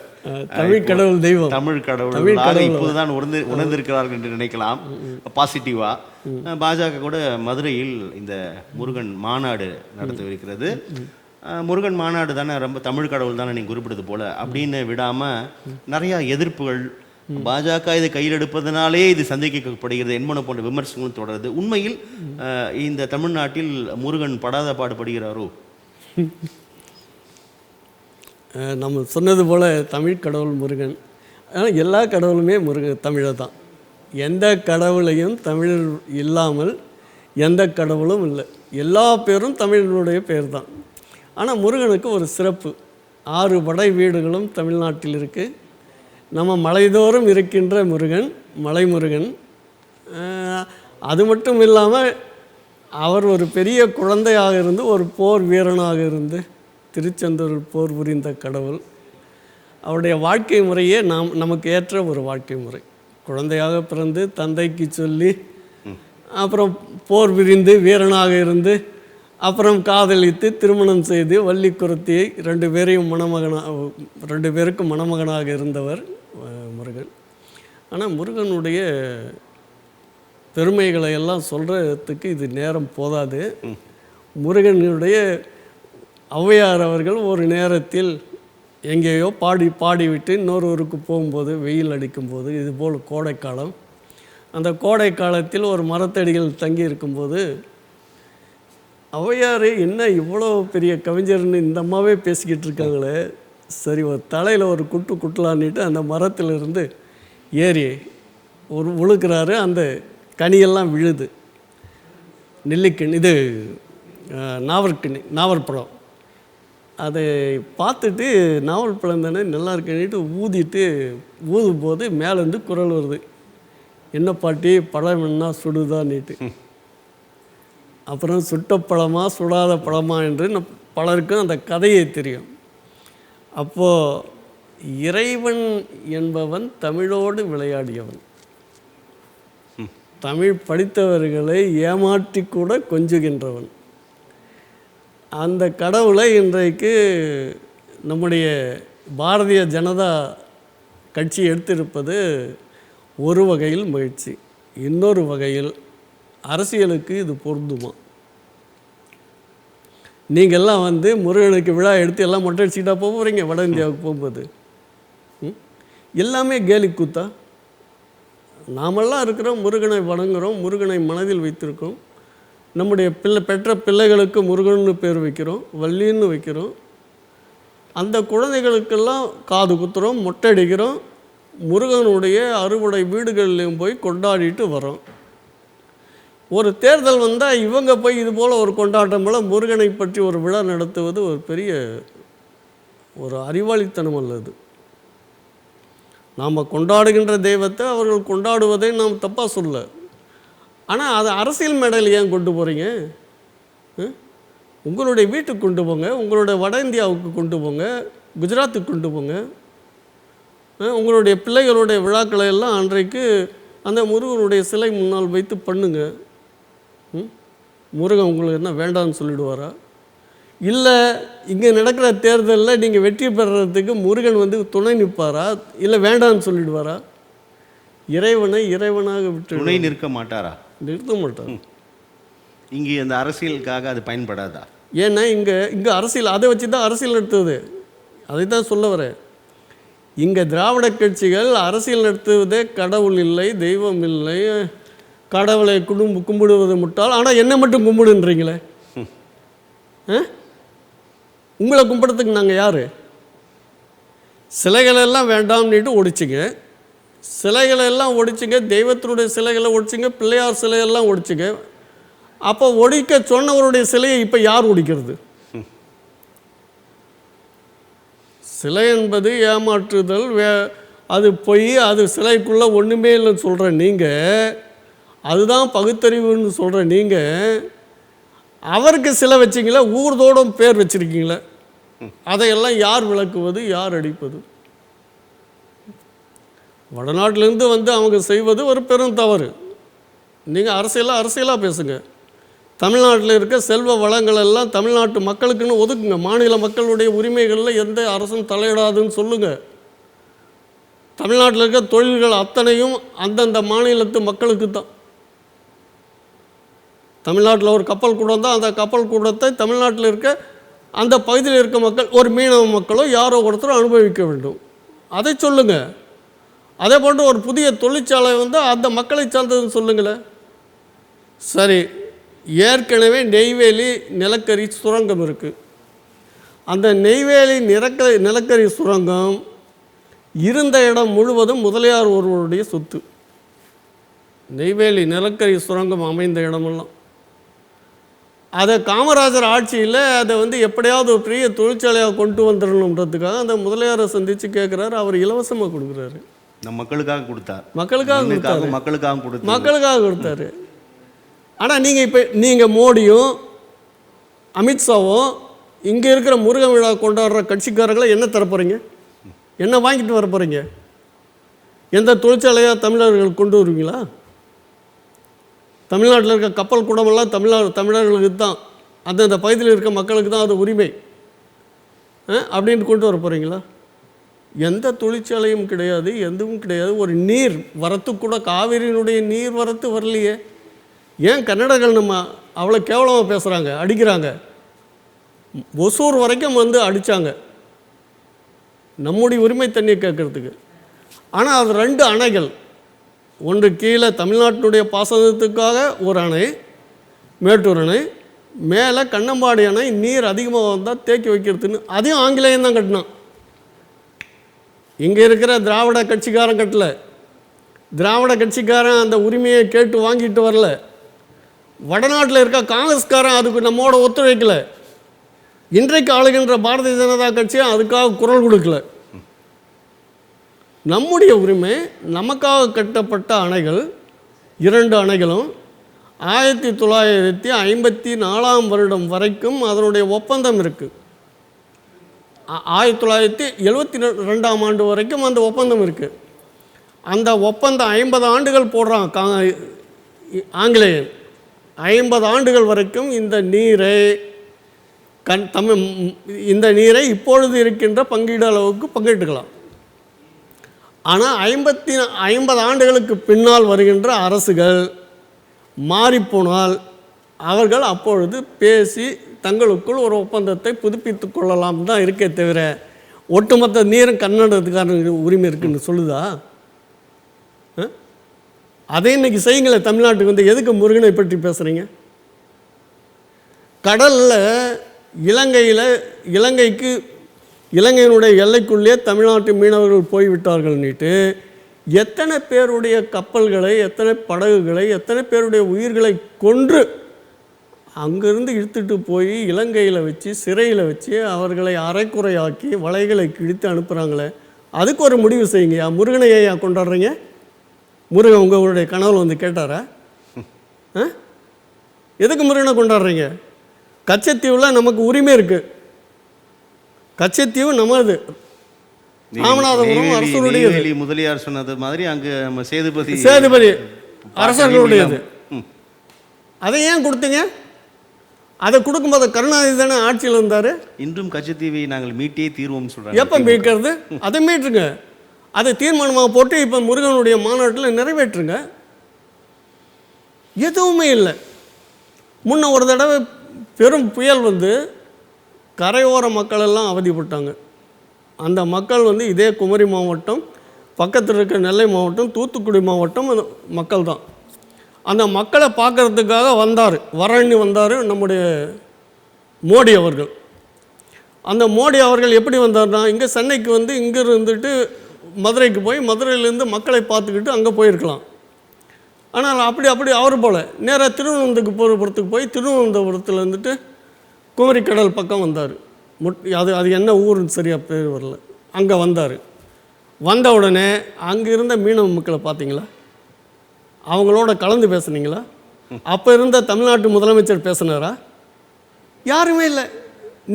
தமிழ் கடவுள் தெய்வம், தமிழ் கடவுளாக இப்போதுதான் உணர்ந்திருக்கிறார்கள் என்று நினைக்கலாம். பாசிட்டிவா பாஜக கூட மதுரையில் இந்த முருகன் மாநாடு நடத்தவிருக்கிறது. முருகன் மாநாடு தானே, ரொம்ப தமிழ் கடவுள் தானே நீங்கள் குறிப்பிட்டது போல அப்படின்னு விடாமல் நிறையா எதிர்ப்புகள், பாஜக இதை கையில் எடுப்பதனாலே இது சந்தேகிக்கப்படுகிறது என்பன போன்ற விமர்சனங்களும் தொடருது. உண்மையில் இந்த தமிழ்நாட்டில் முருகன் படாத பாடுபடுகிறாரோ? நம்ம சொன்னது போல் தமிழ் கடவுள் முருகன். ஆனால் எல்லா கடவுளுமே தமிழை தான். எந்த கடவுளையும் தமிழ் இல்லாமல் எந்த கடவுளும் இல்லை. எல்லா பேரும் தமிழனுடைய பேர் தான். ஆனால் முருகனுக்கு ஒரு சிறப்பு. 6 படை வீடுகளும் தமிழ்நாட்டில் இருக்குது. நம்ம மலைதோறும் இருக்கின்ற முருகன் மலைமுருகன். அது மட்டும் இல்லாமல் அவர் ஒரு பெரிய குழந்தையாக இருந்து ஒரு போர் வீரனாக இருந்து திருச்செந்தூரில் போர் புரிந்த கடவுள். அவருடைய வாழ்க்கை முறையே நமக்கு ஏற்ற ஒரு வாழ்க்கை முறை. குழந்தையாக பிறந்து தந்தைக்கு சொல்லி அப்புறம் போர் புரிந்து வீரனாக இருந்து அப்புறம் காதலித்து திருமணம் செய்து வள்ளி குறத்தியை 2 பேருக்கும் மணமகனாக இருந்தவர் முருகன். ஆனால் முருகனுடைய பெருமைகளை எல்லாம் சொல்கிறதுக்கு இது நேரம் போதாது. முருகனுடைய ஔவையார் அவர்கள் ஒரு நேரத்தில் எங்கேயோ பாடிவிட்டு இன்னொரு ஊருக்கு போகும்போது வெயில் அடிக்கும்போது, இதுபோல் கோடைக்காலம், அந்த கோடை காலத்தில் ஒரு மரத்தடிகள் தங்கி இருக்கும்போது ஔவையார் என்ன இவ்வளோ பெரிய கவிஞர்னு இந்த அம்மாவே பேசிக்கிட்டு இருக்காங்களே, சரி ஒரு தலையில் ஒரு குட்டலான்ட்டு அந்த மரத்திலிருந்து ஏறி ஒரு உழுக்கிறாரு. அந்த கனியெல்லாம் விழுது. நெல்லிக்கனி, இது நாவற்பழம். அதை பார்த்துட்டு நாவல் பழம் தானே நல்லா இருக்குன்னுட்டு ஊதும் போது மேலேருந்து குரல் வருது, என்ன பாட்டி பழம் என்ன சுடுதான்னுட்டு. அப்புறம் சுட்ட பழமா சுடாத பழமா என்று பலருக்கும் அந்த கதையை தெரியும். அப்போது இறைவன் என்பவன் தமிழோடு விளையாடியவன். தமிழ் படித்தவர்களை ஏமாற்றி கூட கொஞ்சுகின்றவன். அந்த கடவுளை இன்றைக்கு நம்முடைய பாரதிய ஜனதா கட்சி எடுத்திருப்பது ஒரு வகையில் மகிழ்ச்சி. இன்னொரு வகையில் அரசியலுக்கு இது பொருந்துமா? நீங்கள்லாம் முருகனுக்கு விழா எடுத்து எல்லாம் மொட்டை அடிச்சுக்கிட்டா போக போகிறீங்க வட இந்தியாவுக்கு போகும்போது. எல்லாமே கேலி கூத்தா? நாமெல்லாம் இருக்கிறோம், முருகனை வணங்குகிறோம், முருகனை மனதில் வைத்திருக்கோம். நம்முடைய பெற்ற பிள்ளைகளுக்கு முருகன்னு பேர் வைக்கிறோம், வள்ளின்னு வைக்கிறோம். அந்த குழந்தைகளுக்கெல்லாம் காது குத்துறோம், மொட்டை அடிக்கிறோம், முருகனுடைய அறுபடை வீடுகள்லையும் போய் கொண்டாடிட்டு வரோம். ஒரு தேர்தல் வந்தால் இவங்க போய் இது போல் ஒரு கொண்டாட்டம் போல் முருகனை பற்றி ஒரு விழா நடத்துவது ஒரு பெரிய ஒரு அறிவாளித்தனம் அல்லது. நாம் கொண்டாடுகின்ற தெய்வத்தை அவர்கள் கொண்டாடுவதை நாம் தப்பாக சொல்ல. ஆனால் அதை அரசியல் மேடையில் ஏன் கொண்டு போகிறீங்க? உங்களுடைய வீட்டுக்கு கொண்டு போங்க, உங்களுடைய வட இந்தியாவுக்கு கொண்டு போங்க, குஜராத்துக்கு கொண்டு போங்க. உங்களுடைய பிள்ளைகளுடைய விழாக்களை எல்லாம் அன்றைக்கு அந்த முருகனுடைய சிலை முன்னால் வைத்து பண்ணுங்க. முருகன் உங்களுக்கு என்ன வேண்டாம்னு சொல்லிடுவாரா? இல்லை இங்கே நடக்கிற தேர்தலில் நீங்கள் வெற்றி பெறுறதுக்கு முருகன் துணை நிற்பாரா? இல்லை வேண்டாம்னு சொல்லிடுவாரா? இறைவனை இறைவனாக விட்டு துணை நிற்க மாட்டாரா? நிறுத்த மாட்டார். இங்கே அந்த அரசியலுக்காக அது பயன்படாதா? ஏன்னா இங்கே அரசியல் அதை வச்சு தான் அரசியல் நடத்துவது. அதை தான் சொல்ல வரேன். இங்கே திராவிட கட்சிகள் அரசியல் நடத்துவதே கடவுள் இல்லை, தெய்வம் இல்லை, கடவுளை கும்பிடுவது முட்டாள். ஆனால் என்னை மட்டும் கும்பிடுன்றீங்களே, உங்களை கும்பிடுறதுக்கு நாங்கள் யார்? சிலைகளெல்லாம் வேண்டாம்னுட்டு ஒடிச்சிங்க, சிலைகளெல்லாம் ஒடிச்சிங்க, தெய்வத்தினுடைய சிலைகளை ஒடிச்சிங்க, பிள்ளையார் சிலையெல்லாம் ஒடிச்சிங்க. அப்போ ஒடிக்க சொன்னவருடைய சிலையை இப்போ யார் ஒடிக்கிறது? சிலை என்பது ஏமாற்றுதல், அது பொய், அது சிலைக்குள்ளே ஒன்றுமே இல்லைன்னு சொல்கிற நீங்கள், அதுதான் பகுத்தறிவுன்னு சொல்கிற நீங்கள், அவருக்கு சிலை வச்சிங்களா, ஊர்தோடும் பேர் வச்சுருக்கீங்களே, அதையெல்லாம் யார் விளக்குவது, யார் அடிப்பது? வடநாட்டிலேருந்து அவங்க செய்வது ஒரு பெரும் தவறு. நீங்கள் அரசியலாக பேசுங்க. தமிழ்நாட்டில் இருக்க செல்வ வளங்கள் எல்லாம் தமிழ்நாட்டு மக்களுக்குன்னு ஒதுக்குங்க. மாநில மக்களுடைய உரிமைகளில் எந்த அரசும் தலையிடாதுன்னு சொல்லுங்கள். தமிழ்நாட்டில் இருக்க தொழில்கள் அத்தனையும் அந்தந்த மாநிலத்து மக்களுக்கு தான். தமிழ்நாட்டில் ஒரு கப்பல் கூடம் தான், அந்த கப்பல் கூடத்தை தமிழ்நாட்டில் இருக்க அந்த பகுதியில் இருக்க மக்கள், ஒரு மீனவ மக்களோ யாரோ ஒருத்தரோ அனுபவிக்க வேண்டும். அதை சொல்லுங்கள். அதே போன்று ஒரு புதிய தொழிற்சாலை வந்து அந்த மக்களை சார்ந்ததுன்னு சொல்லுங்களேன். சரி, ஏற்கனவே நெய்வேலி நிலக்கரி சுரங்கம் இருக்குது. அந்த நெய்வேலி நிலக்கரி சுரங்கம் இருந்த இடம் முழுவதும் முதலியார் ஒருவருடைய சொத்து. நெய்வேலி நிலக்கரி சுரங்கம் அமைந்த இடமெல்லாம் அதை காமராஜர் ஆட்சியில் அதை வந்து எப்படியாவது ஒரு பெரிய தொழிற்சாலையாக கொண்டு வந்துடணுன்றதுக்காக அந்த முதலியாரை சந்தித்து கேட்குறாரு. அவர் இலவசமாக கொடுக்குறாரு. மக்களுக்காக கொடுத்தார். மக்களுக்காக கொடுத்தாரு. ஆனால் நீங்கள் மோடியும் அமித்ஷாவும் இங்கே இருக்கிற முருகன் விழா கொண்டாடுற கட்சிக்காரர்களை என்ன தரப்போகிறீங்க? என்ன வாங்கிட்டு வர போகிறீங்க? எந்த தொழிற்சாலையாக தமிழர்கள் கொண்டு வருவீங்களா? தமிழ்நாட்டில் இருக்க கப்பல் கூடமெல்லாம் தமிழர்களுக்கு தான், அந்தந்த பகுதியில் இருக்க மக்களுக்கு தான் அது உரிமை அப்படின்னு கொண்டு வர போகிறீங்களா? எந்த தொழிற்சாலையும் கிடையாது, எதுவும் கிடையாது. ஒரு நீர் வரத்து கூட காவிரியினுடைய நீர் வரத்து வரலையே. ஏன் கன்னடர்கள் நம்ம அவ்வளோ கேவலமாக பேசுகிறாங்க, அடிக்கிறாங்க? ஒசூர் வரைக்கும் வந்து அடித்தாங்க நம்முடைய உரிமை தண்ணியை கேட்குறதுக்கு. ஆனால் அது 2 அணைகள். ஒன்று கீழே தமிழ்நாட்டினுடைய பாசனத்துக்காக ஒரு அணை, மேட்டூர் அணை, மேலே கண்ணம்பாடி அணை நீர் அதிகமாக வந்தால் தேக்கி வைக்கிறதுன்னு, அதையும் ஆங்கிலேயம் தான் கட்டினான். இங்கே இருக்கிற திராவிட கட்சிக்காரன் கட்டல. திராவிட கட்சிக்காரன் அந்த உரிமையை கேட்டு வாங்கிட்டு வரல. வடநாட்டில் இருக்க காங்கிரஸ்காரன் அதுக்கு நம்மோட ஒத்துழைக்கல. இன்றைக்கு ஆளுகின்ற பாரதிய ஜனதா கட்சி அதுக்காக குரல் கொடுக்கல. நம்முடைய உரிமை, நமக்காக கட்டப்பட்ட அணைகள் 2 அணைகளும் 1954 வருடம் வரைக்கும் அதனுடைய ஒப்பந்தம் இருக்குது. 1972 ஆண்டு வரைக்கும் அந்த ஒப்பந்தம் இருக்குது. அந்த ஒப்பந்தம் 50 ஆண்டுகள் போடுறான் ஆங்கிலேயன். 50 ஆண்டுகள் வரைக்கும் இந்த நீரை இப்பொழுது இருக்கின்ற பங்கீடு அளவுக்கு பங்கிட்டுக்கலாம். ஆனால் 50 ஆண்டுகளுக்கு பின்னால் வருகின்ற அரசுகள் மாறிப்போனால் அவர்கள் அப்பொழுது பேசி தங்களுக்குள் ஒரு ஒப்பந்தத்தை புதுப்பித்து கொள்ளலாம் தான் இருக்கே தவிர ஒட்டுமொத்த நீரும் கர்நாடகத்துக்காரனுக்கு உரிமை இருக்குன்னு சொல்லுதா? அதை இன்னைக்கு செய்யுங்களேன். தமிழ்நாட்டுக்கு வந்து எதுக்கு முருகனை பற்றி பேசுகிறீங்க? கடலில் இலங்கையினுடைய எல்லைக்குள்ளே தமிழ்நாட்டு மீனவர்கள் போய்விட்டார்கள்னுட்டு எத்தனை பேருடைய கப்பல்களை, எத்தனை படகுகளை, எத்தனை பேருடைய உயிர்களை கொன்று அங்கேருந்து இழுத்துட்டு போய் இலங்கையில் வச்சு சிறையில் வச்சு அவர்களை அரைக்குறையாக்கி வலைகளை கிழித்து அனுப்புகிறாங்களே, அதுக்கு ஒரு முடிவு செய்யுங்கய்யா. முருகனை ஏன் கொண்டாடுறீங்க? முருகன் உங்களுடைய கனவுல வந்து கேட்டாரா? எதுக்கு முருகனை கொண்டாடுறீங்க? கச்சத்தீவில் நமக்கு உரிமை இருக்குது. கச்சத்தீவு நமது. ராமநாதபுரம் அரசருடையது. முதலியார் சொன்னது மாதிரி அங்கே நம்ம சேதுபதி அரசர்களுடையது. அதை ஏன் கொடுத்தீங்க? அதை கொடுக்கும்போது கருணாநிதி தானே ஆட்சியில் இருந்தார். இன்றும் கச்சத்தீவை நாங்கள் மீட்டே தீர்வோம் சொல்கிறாங்க. எப்போ மீட்கிறது? அதை மீட்டுருங்க. அதை தீர்மானமாக போட்டு இப்போ முருகனுடைய மாநாட்டில் நிறைவேற்றுங்க. எதுவுமே இல்லை. முன்ன ஒரு தடவை பெரும் புயல் வந்து கரையோர மக்கள் எல்லாம் அவதிப்பட்டாங்க. அந்த மக்கள் வந்து இதே குமரி மாவட்டம், பக்கத்தில் இருக்க நெல்லை மாவட்டம், தூத்துக்குடி மாவட்டம் மக்கள் தான். அந்த மக்களை பார்க்குறதுக்காக வந்தார் நம்முடைய மோடி அவர்கள். அந்த மோடி அவர்கள் எப்படி வந்தார்னா, இங்கே சென்னைக்கு வந்து இங்கே இருந்துட்டு மதுரைக்கு போய் மதுரையிலேருந்து மக்களை பார்த்துக்கிட்டு அங்கே போயிருக்கலாம். ஆனால் அப்படி அவர் போல் நேராக திருவனந்தபுரத்துக்கு போய் திருவனந்தபுரத்தில் இருந்துட்டு குமரி கடல் பக்கம் வந்தார். அது என்ன ஊருன்னு சரியாக பேர் வரல. அங்கே வந்த உடனே அங்கே இருந்த மீனவ மக்களை பார்த்தீங்களா? அவங்களோட கலந்து பேசுனீங்களா? அப்போ இருந்த தமிழ்நாட்டு முதலமைச்சர் பேசினாரா? யாருமே இல்லை.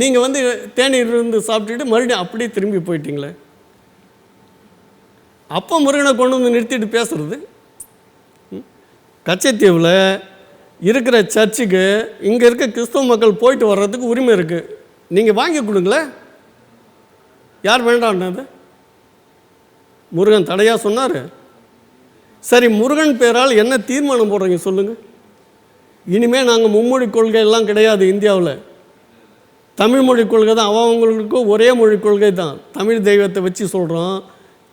நீங்கள் வந்து தேநீர் இருந்து சாப்பிட்டுட்டு மறுபடியும் அப்படியே திரும்பி போயிட்டீங்களே. அப்போ முருகனை கொண்டு வந்து நிறுத்திட்டு பேசுகிறது. கச்சத்தீவில் இருக்கிற சர்ச்சுக்கு இங்கே இருக்க கிறிஸ்தவ மக்கள் போயிட்டு வர்றதுக்கு உரிமை இருக்குது. நீங்கள் வாங்கி கொடுங்களேன். யார் வேண்டாம்னது? முருகன் தடையாக சொன்னார். சரி, முருகன் பேரால் என்ன தீர்மானம் போடுறீங்க சொல்லுங்கள். இனிமேல் நாங்கள் மும்மொழி கொள்கை எல்லாம் கிடையாது இந்தியாவில். தமிழ் மொழி கொள்கை தான். அவங்களுக்கு ஒரே மொழி கொள்கை தான். தமிழ் தெய்வத்தை வச்சு சொல்கிறோம்.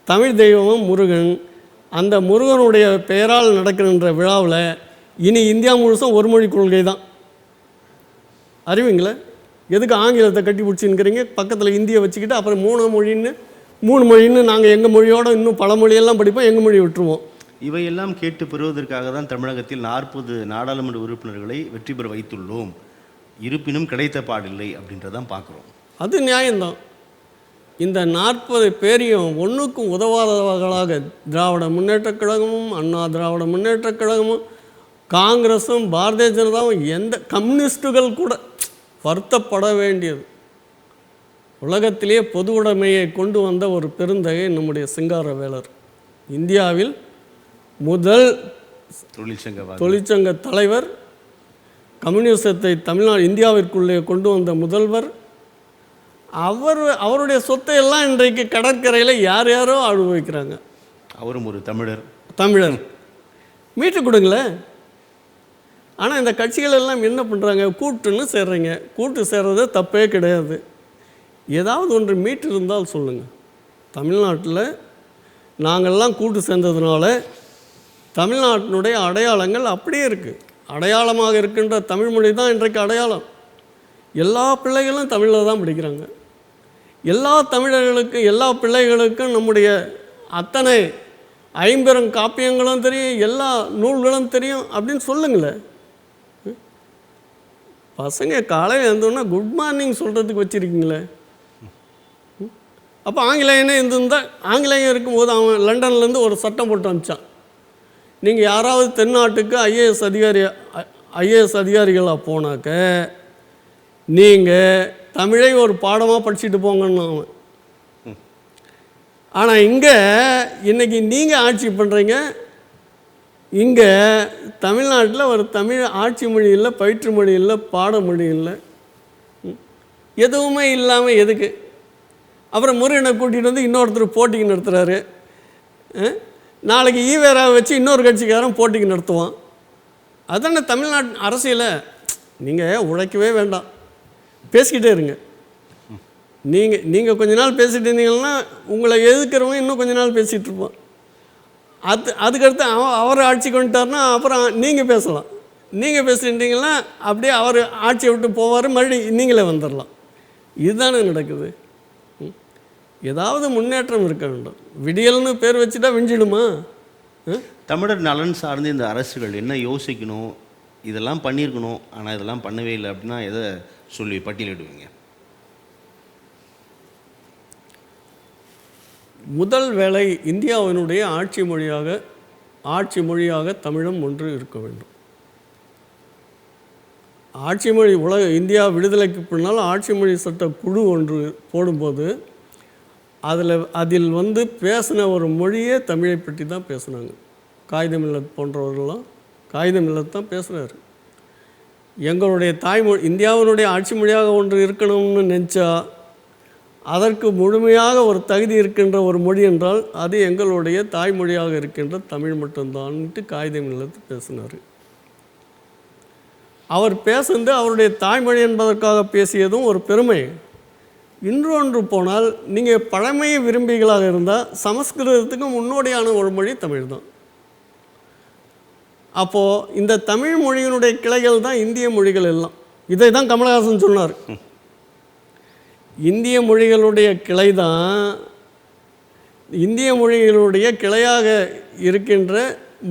தமிழ் தெய்வமும் முருகன். அந்த முருகனுடைய பெயரால் நடக்கின்ற விழாவில் இனி இந்தியா முழுசும் ஒரு மொழி கொள்கை தான். அறிவிங்களா? எதுக்கு ஆங்கிலத்தை கட்டி பிடிச்சின்னுக்கிறீங்க? பக்கத்தில் இந்தியை வச்சுக்கிட்டு அப்புறம் மூணு மொழின்னு நாங்கள் எங்கள் மொழியோடு இன்னும் பல மொழியெல்லாம் படிப்போம், எங்கள் மொழி விட்டுருவோம். இவையெல்லாம் கேட்டு பெறுவதற்காக தான் தமிழகத்தில் 40 நாடாளுமன்ற உறுப்பினர்களை வெற்றி பெற வைத்துள்ளோம். இருப்பினும் கிடைத்த பாடில்லை அப்படின்றதான் பார்க்குறோம். அது நியாயம்தான். இந்த 40 பேரையும் ஒன்றுக்கும் உதவாதவர்களாக திராவிட முன்னேற்றக் கழகமும், அண்ணா திராவிட முன்னேற்றக் கழகமும், காங்கிரஸும், பாரதிய ஜனதாவும், எந்த கம்யூனிஸ்டுகள் கூட வருத்தப்பட வேண்டியது. உலகத்திலேயே பொது உடைமையை கொண்டு வந்த ஒரு பெருந்தகை நம்முடைய சிங்காரவேலர். இந்தியாவில் முதல் தொழிற்சங்க தலைவர், கம்யூனிசத்தை இந்தியாவிற்குள்ளே கொண்டு வந்த முதல்வர். அவருடைய சொத்தை எல்லாம் இன்றைக்கு கடற்கரையில் யாரோ அனுபவிக்கிறாங்க. அவரும் ஒரு தமிழர். மீட்டு கொடுங்களேன். ஆனால் இந்த கட்சிகள் எல்லாம் என்ன பண்ணுறாங்க? கூட்டுன்னு சேர்றீங்க. கூட்டு சேர்றது தப்பே கிடையாது. ஏதாவது ஒன்று மீட்டு இருந்தால் சொல்லுங்கள். தமிழ்நாட்டில் நாங்கள்லாம் கூட்டு சேர்ந்ததுனால தமிழ்நாட்டினுடைய அடையாளங்கள் அப்படியே இருக்குது. அடையாளமாக இருக்கின்ற தமிழ்மொழி தான் இன்றைக்கு அடையாளம். எல்லா பிள்ளைகளும் தமிழில் தான் படிக்கிறாங்க. எல்லா தமிழர்களுக்கும், எல்லா பிள்ளைகளுக்கும் நம்முடைய அத்தனை 50 காப்பியங்களும் தெரியும், எல்லா நூல்களும் தெரியும் அப்படின்னு சொல்லுங்களேன். பசங்க காலையில் எழுந்தோன்னா குட் மார்னிங் சொல்கிறதுக்கு வச்சுருக்கீங்களே. அப்போ ஆங்கிலேயனே இருந்திருந்தால், ஆங்கிலேயன் இருக்கும்போது அவன் லண்டன்லேருந்து ஒரு சட்டம் போட்டு அனுப்பிச்சான். நீங்கள் யாராவது தென்னாட்டுக்கு ஐஏஎஸ் அதிகாரிகளாக போனாக்க நீங்கள் தமிழை ஒரு பாடமாக படிச்சுட்டு போங்கன்னு அவன். ஆனால் இங்கே இன்றைக்கி நீங்கள் ஆட்சி பண்ணுறீங்க. இங்கே தமிழ்நாட்டில் ஒரு தமிழ் ஆட்சி மொழி இல்லை, பயிற்று மொழி இல்லை, பாடமொழி இல்லை, எதுவுமே இல்லாமல் எதுக்கு? அப்புறம் முருகனை கூட்டிகிட்டு வந்து இன்னொருத்தர் போட்டிக்கு நடத்துகிறாரு. நாளைக்கு ஈவேராவை வச்சு இன்னொரு கட்சிக்காரன் போட்டிக்கு நடத்துவான். அதானே தமிழ்நாட்டு அரசியலை. நீங்கள் உழைக்கவே வேண்டாம், பேசிக்கிட்டே இருங்க. நீங்கள் கொஞ்ச நாள் பேசிகிட்டு இருந்தீங்கன்னா உங்களை எதிர்க்கிறவங்க இன்னும் கொஞ்ச நாள் பேசிகிட்டு இருப்பான். அதுக்கடுத்து அவர் ஆட்சிக்கு வந்துட்டார்னா அப்புறம் நீங்கள் பேசலாம். நீங்கள் பேசிட்டீங்கன்னா அப்படியே அவர் ஆட்சியை விட்டு போவார், மறுபடியும் நீங்களே வந்துடலாம். இதுதானே நடக்குது. ஏதாவது முன்னேற்றம் இருக்க வேண்டும். விடியல்னு பேர் வச்சுட்டா விஞ்சிடுமா? தமிழர் நலன் சார்ந்து இந்த அரசுகள் என்ன யோசிக்கணும்? இதெல்லாம் பண்ணியிருக்கணும், ஆனால் இதெல்லாம் பண்ணவே இல்லை அப்படின்னா எதை சொல்லி பட்டியலிடுவீங்க? முதல் வேலை, இந்தியாவினுடைய ஆட்சி மொழியாக தமிழும் ஒன்று இருக்க வேண்டும். ஆட்சி மொழி இந்தியா விடுதலைக்கு பின்னால் ஆட்சி மொழி சட்ட குழு ஒன்று போடும்போது அதில் பேசின ஒரு மொழியே தமிழை பற்றி தான் பேசுனாங்க. காகிதமில்லத் போன்றவர்கள்லாம் காகிதமில்லத் தான் பேசுகிறாரு. எங்களுடைய தாய்மொழி இந்தியாவினுடைய ஆட்சி மொழியாக ஒன்று இருக்கணும்னு நினச்சா அதற்கு முழுமையாக ஒரு தகுதி இருக்கின்ற ஒரு மொழி என்றால் அது எங்களுடைய தாய்மொழியாக இருக்கின்ற தமிழ் மட்டும்தான்ட்டு காகிதமில்லத் பேசினார். அவர் பேசுந்து அவருடைய தாய்மொழி என்பதற்காக பேசியதும் ஒரு பெருமை. இன்னொன்று போனால், நீங்கள் பழமையை விரும்பிகளாக இருந்தால் சமஸ்கிருதத்துக்கு முன்னோடியான ஒரு மொழி தமிழ் தான். அப்போது இந்த தமிழ் மொழியினுடைய கிளைகள் தான் இந்திய மொழிகள் எல்லாம். இதை தான் கமலஹாசன் சொன்னார். இந்திய மொழிகளுடைய கிளை தான், இந்திய மொழிகளுடைய கிளையாக இருக்கின்ற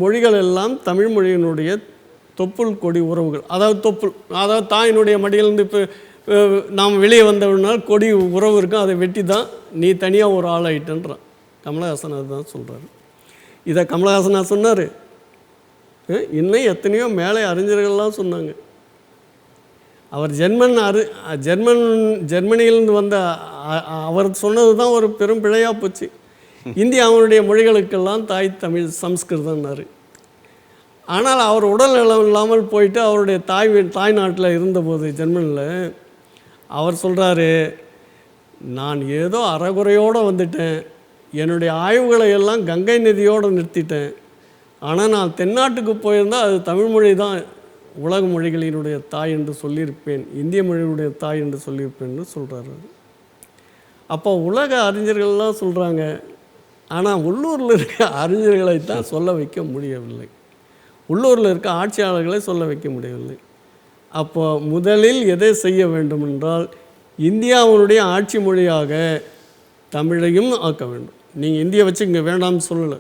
மொழிகள் எல்லாம் தமிழ் மொழியினுடைய தொப்புள் கொடி உறவுகள். அதாவது தாயினுடைய மடியிலிருந்து இப்போ நாம் வெளியே வந்தவனால் கொடி உறவு இருக்கும், அதை வெட்டி தான் நீ தனியாக ஒரு ஆள் ஆகிட்டன்றான். கமலஹாசன் அதுதான் சொல்கிறார். இதை கமலஹாசனா சொன்னார். இன்னும் எத்தனையோ மேலே அறிஞர்கள்லாம் சொன்னாங்க. அவர் ஜெர்மனியிலிருந்து வந்த அவர் சொன்னது தான் ஒரு பெரும் பிழையாக போச்சு. இந்தியா அவனுடைய மொழிகளுக்கெல்லாம் தாய் தமிழ் சம்ஸ்கிருதம்னாரு. ஆனால் அவர் உடல் நலம் இல்லாமல் போயிட்டு அவருடைய தாய்நாட்டில் இருந்தபோது ஜெர்மனியில் அவர் சொல்கிறாரு, நான் ஏதோ அறகுறையோடு வந்துட்டேன், என்னுடைய ஆய்வுகளை எல்லாம் கங்கை நதியோடு நிறுத்திட்டேன், ஆனால் நான் தென்னாட்டுக்கு போயிருந்தால் அது தமிழ்மொழி தான் உலக மொழிகளினுடைய தாய் என்று சொல்லியிருப்பேன், இந்திய மொழியுடைய தாய் என்று சொல்லியிருப்பேன்னு சொல்கிறாரு. அப்போ உலக அறிஞர்கள்லாம் சொல்கிறாங்க, ஆனால் உள்ளூரில் இருக்க அறிஞர்களை தான் சொல்ல வைக்க முடியவில்லை, உள்ளூரில் இருக்க ஆட்சியாளர்களை சொல்ல வைக்க முடியவில்லை. அப்போ முதலில் எதை செய்ய வேண்டும் என்றால், இந்தியாவுடைய ஆட்சி மொழியாக தமிழையும் ஆக்க வேண்டும். நீங்கள் இந்தியை வச்சு இங்கே வேண்டாம்னு சொல்லலை,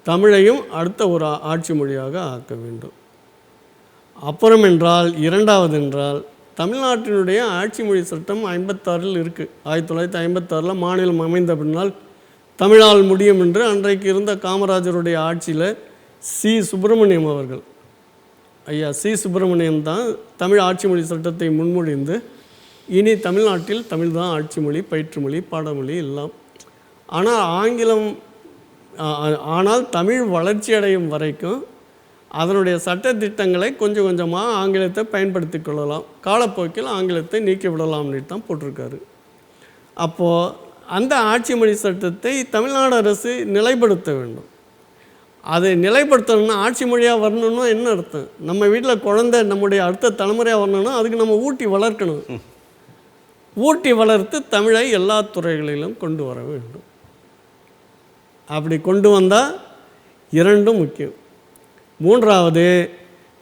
தமிழையும் அடுத்த ஒரு ஆட்சி மொழியாக ஆக்க வேண்டும். அப்புறம் என்றால் இரண்டாவது என்றால், தமிழ்நாட்டினுடைய ஆட்சி மொழி சட்டம் 56 இருக்குது. 1956 மாநிலம் அமைந்த பின்னால் தமிழால் முடியும் என்று அன்றைக்கு இருந்த காமராஜருடைய ஆட்சியில் சி. சுப்பிரமணியம் அவர்கள், ஐயா சி. சுப்பிரமணியம் தான் தமிழ் ஆட்சி மொழி சட்டத்தை முன்மொழிந்து, இனி தமிழ்நாட்டில் தமிழ் தான் ஆட்சி மொழி, பயிற்று மொழி, பாடமொழி எல்லாம். ஆனால் தமிழ் வளர்ச்சி அடையும் வரைக்கும் அதனுடைய சட்டத்திட்டங்களை கொஞ்சம் கொஞ்சமாக ஆங்கிலத்தை பயன்படுத்தி கொள்ளலாம், காலப்போக்கில் ஆங்கிலத்தை நீக்கி விடலாம்னு தான் போட்டிருக்காரு. அப்போது அந்த ஆட்சி மொழி சட்டத்தை தமிழ்நாடு அரசு நிலைப்படுத்த வேண்டும். அதை நிலைப்படுத்தணும்னா ஆட்சி மொழியாக வரணும்னா என்ன அர்த்தம்? நம்ம வீட்டில் குழந்தை நம்முடைய அடுத்த தலைமுறையாக வரணும்னா அதுக்கு நம்ம ஊட்டி வளர்க்கணும். ஊட்டி வளர்த்து தமிழை எல்லா துறைகளிலும் கொண்டு வர வேண்டும். அப்படி கொண்டு வந்தால் இரண்டும் முக்கியம். மூன்றாவது,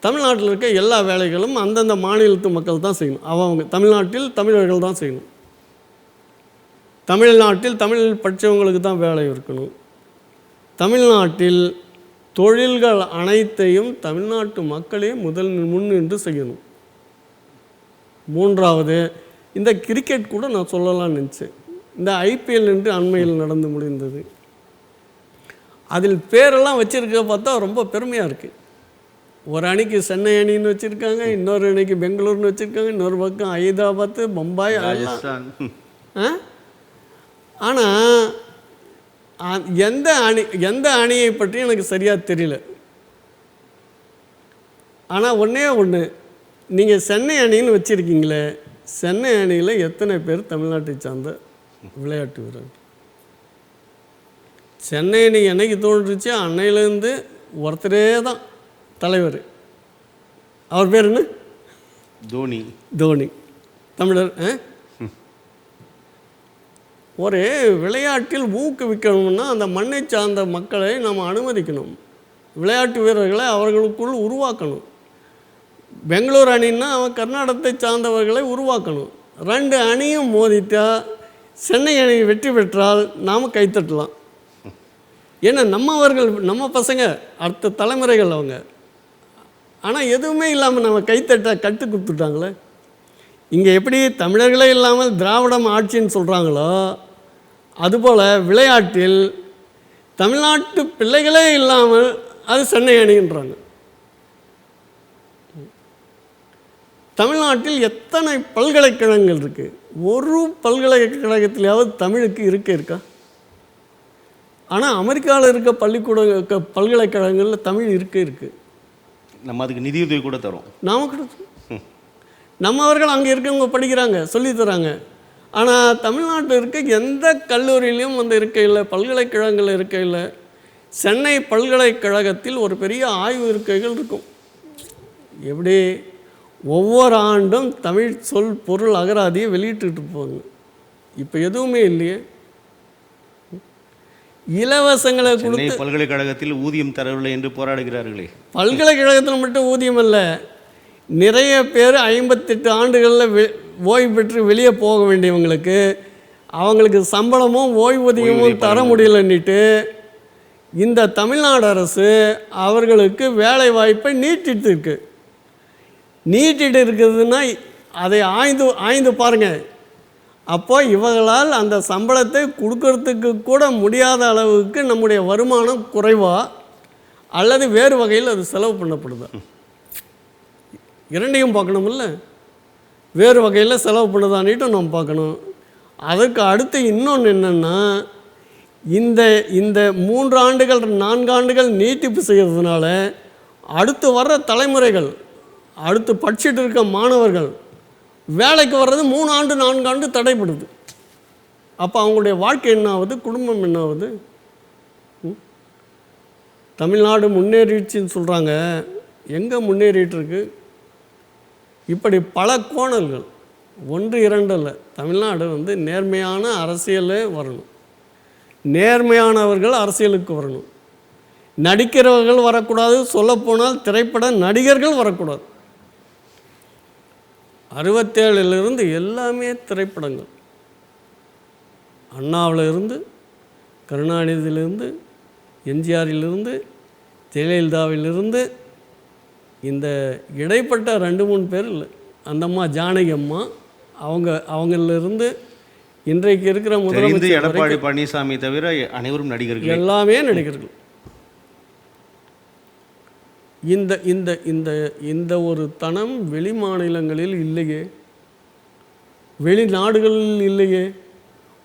தமிழ்நாட்டில் இருக்க எல்லா வேலைகளும் அந்தந்த மாநிலத்து மக்கள் தான் செய்யணும். அவங்க தமிழ்நாட்டில் தமிழர்கள் தான் செய்யணும். தமிழ்நாட்டில் தமிழ் படித்தவங்களுக்கு தான் வேலை இருக்கணும். தமிழ்நாட்டில் தொழில்கள் அனைத்தையும் தமிழ்நாட்டு மக்களே முன்னின்று செய்யணும். மூன்றாவது, இந்த கிரிக்கெட் கூட நான் சொல்லலாம்னு நினச்சேன். இந்த IPL என்று அண்மையில் நடந்து முடிந்தது. அதில் பேரெல்லாம் வச்சுருக்க பார்த்தா ரொம்ப பெருமையாக இருக்குது. ஒரு அணிக்கு சென்னை அணின்னு வச்சுருக்காங்க, இன்னொரு அணிக்கு பெங்களூர்னு வச்சுருக்காங்க, இன்னொரு பக்கம் ஹைதராபாத், பம்பாய் எல்லாம். ஆனால் எந்த அணியை பற்றி எனக்கு சரியாக தெரியல. ஆனால் ஒன்று, நீங்கள் சென்னை அணின்னு வச்சுருக்கீங்களே, சென்னை அணியில் எத்தனை பேர் தமிழ்நாட்டை சார்ந்த விளையாட்டு வீரர்கள்? சென்னை அணி என்னைக்கு தோன்றுச்சு, அன்னையிலேருந்து ஒருத்தரே தான் தலைவர். அவர் பேர் என்ன? தோனி. தமிழர். ஒரு விளையாட்டில் ஊக்குவிக்கணும்னா அந்த மண்ணை சார்ந்த மக்களை நாம் அனுமதிக்கணும், விளையாட்டு வீரர்களை அவர்களுக்குள் உருவாக்கணும். பெங்களூர் அணின்னா அவன் கர்நாடகத்தை சார்ந்தவர்களை உருவாக்கணும். 2 அணியும் மோதிட்டா சென்னை அணி வெற்றி பெற்றால் நாம் கைத்தட்டலாம். ஏன்னா நம்ம பசங்க அடுத்த தலைமுறைகள் அவங்க. ஆனால் எதுவுமே இல்லாமல் நம்ம கைத்தட்ட கட்டு கொடுத்துட்டாங்களே. இங்கே எப்படி தமிழர்களே இல்லாமல் திராவிடம் ஆட்சின்னு சொல்கிறாங்களோ, அதுபோல் விளையாட்டில் தமிழ்நாட்டு பிள்ளைகளே இல்லாமல் அது சென்னை அணின்றாங்க. தமிழ்நாட்டில் எத்தனை பல்கலைக்கழகங்கள் இருக்குது? ஒரு பல்கலைக்கழகத்திலேயாவது தமிழுக்கு இருக்கா? ஆனால் அமெரிக்காவில் இருக்க பல்கலைக்கழகங்களில் தமிழ் இருக்குது. நம்ம அதுக்கு நிதியுதவி கூட தரோம். நாம கூட நம்மவர்கள் அங்கே இருக்கவங்க படிக்கிறாங்க, சொல்லித்தராங்க. ஆனால் தமிழ்நாட்டில் இருக்க எந்த கல்லூரியிலையும் வந்து இருக்கையில், பல்கலைக்கழகங்கள் இருக்கையில். சென்னை பல்கலைக்கழகத்தில் ஒரு பெரிய ஆய்வு இருக்கைகள் இருக்கும். எப்படி ஒவ்வொரு ஆண்டும் தமிழ் சொல் பொருள் அகராதியை வெளியிட்டு போவாங்க. இப்போ எதுவுமே இல்லையே. இலவசங்களை கொடுத்து பல்கலைக்கழகத்தில் ஊதியம் தரவில்லை என்று போராடுகிறார்களே. பல்கலைக்கழகத்தில் மட்டும் ஊதியம் அல்ல, நிறைய பேர் 58 ஆண்டுகளில் ஓய்வு பெற்று வெளியே போக வேண்டியவங்களுக்கு அவங்களுக்கு சம்பளமும் ஓய்வூதியமும் தர முடியலன்னுட்டு இந்த தமிழ்நாடு அரசு அவர்களுக்கு வேலை வாய்ப்பை நீட்டிட்டு இருக்குதுன்னா அதை ஆய்ந்து பாருங்கள். அப்போ இவர்களால் அந்த சம்பளத்தை கொடுக்கறதுக்கு கூட முடியாத அளவுக்கு நம்முடைய வருமானம் குறைவா அல்லது வேறு வகையில் அது செலவு பண்ணப்படுதா? இரண்டையும் பார்க்கணுமில்ல. வேறு வகையில் செலவு பண்ணுதான்னுட்டு நம்ம பார்க்கணும். அதுக்கு அடுத்து இன்னொன்று என்னென்னா, இந்த 3 ஆண்டுகள் 4 ஆண்டுகள் நீட்டிப்பு செய்கிறதுனால அடுத்து வர்ற தலைமுறைகள், அடுத்து படிச்சுட்டு இருக்க மாணவர்கள் வேலைக்கு வர்றது 3 ஆண்டு 4 ஆண்டு தடைப்படுது. அப்போ அவங்களுடைய வாழ்க்கை என்ன ஆகுது, குடும்பம் என்ன ஆகுது? தமிழ்நாடு முன்னேறிடுச்சின்னு சொல்கிறாங்க. எங்கே முன்னேறிட்டு இருக்கு? இப்படி பல கோணல்கள், 1 2 அல்ல. தமிழ்நாடு வந்து நேர்மையான அரசியலே வரணும். நேர்மையானவர்கள் அரசியலுக்கு வரணும். நடிக்கிறவர்கள் வரக்கூடாது, சொல்லப்போனால் திரைப்பட நடிகர்கள் வரக்கூடாது. 67லிருந்து எல்லாமே திரைப்படங்கள். அண்ணாவிலிருந்து, கருணாநிதியிலிருந்து, எம்ஜிஆரிலிருந்து, ஜெயலலிதாவிலிருந்து, இந்த இடைப்பட்ட 2-3 பேர் இல்லை, அந்த அம்மா ஜானகி அம்மா, அவங்களிலிருந்து இன்றைக்கு இருக்கிற முதலமைச்சர் எடப்பாடி பழனிசாமி தவிர அனைவரும் நடிகர்கள், எல்லாமே நடிகர்கள். இந்த இந்த இந்த இந்த ஒரு தனம் வெளி மாநிலங்களில் இல்லையே, வெளிநாடுகளில் இல்லையே.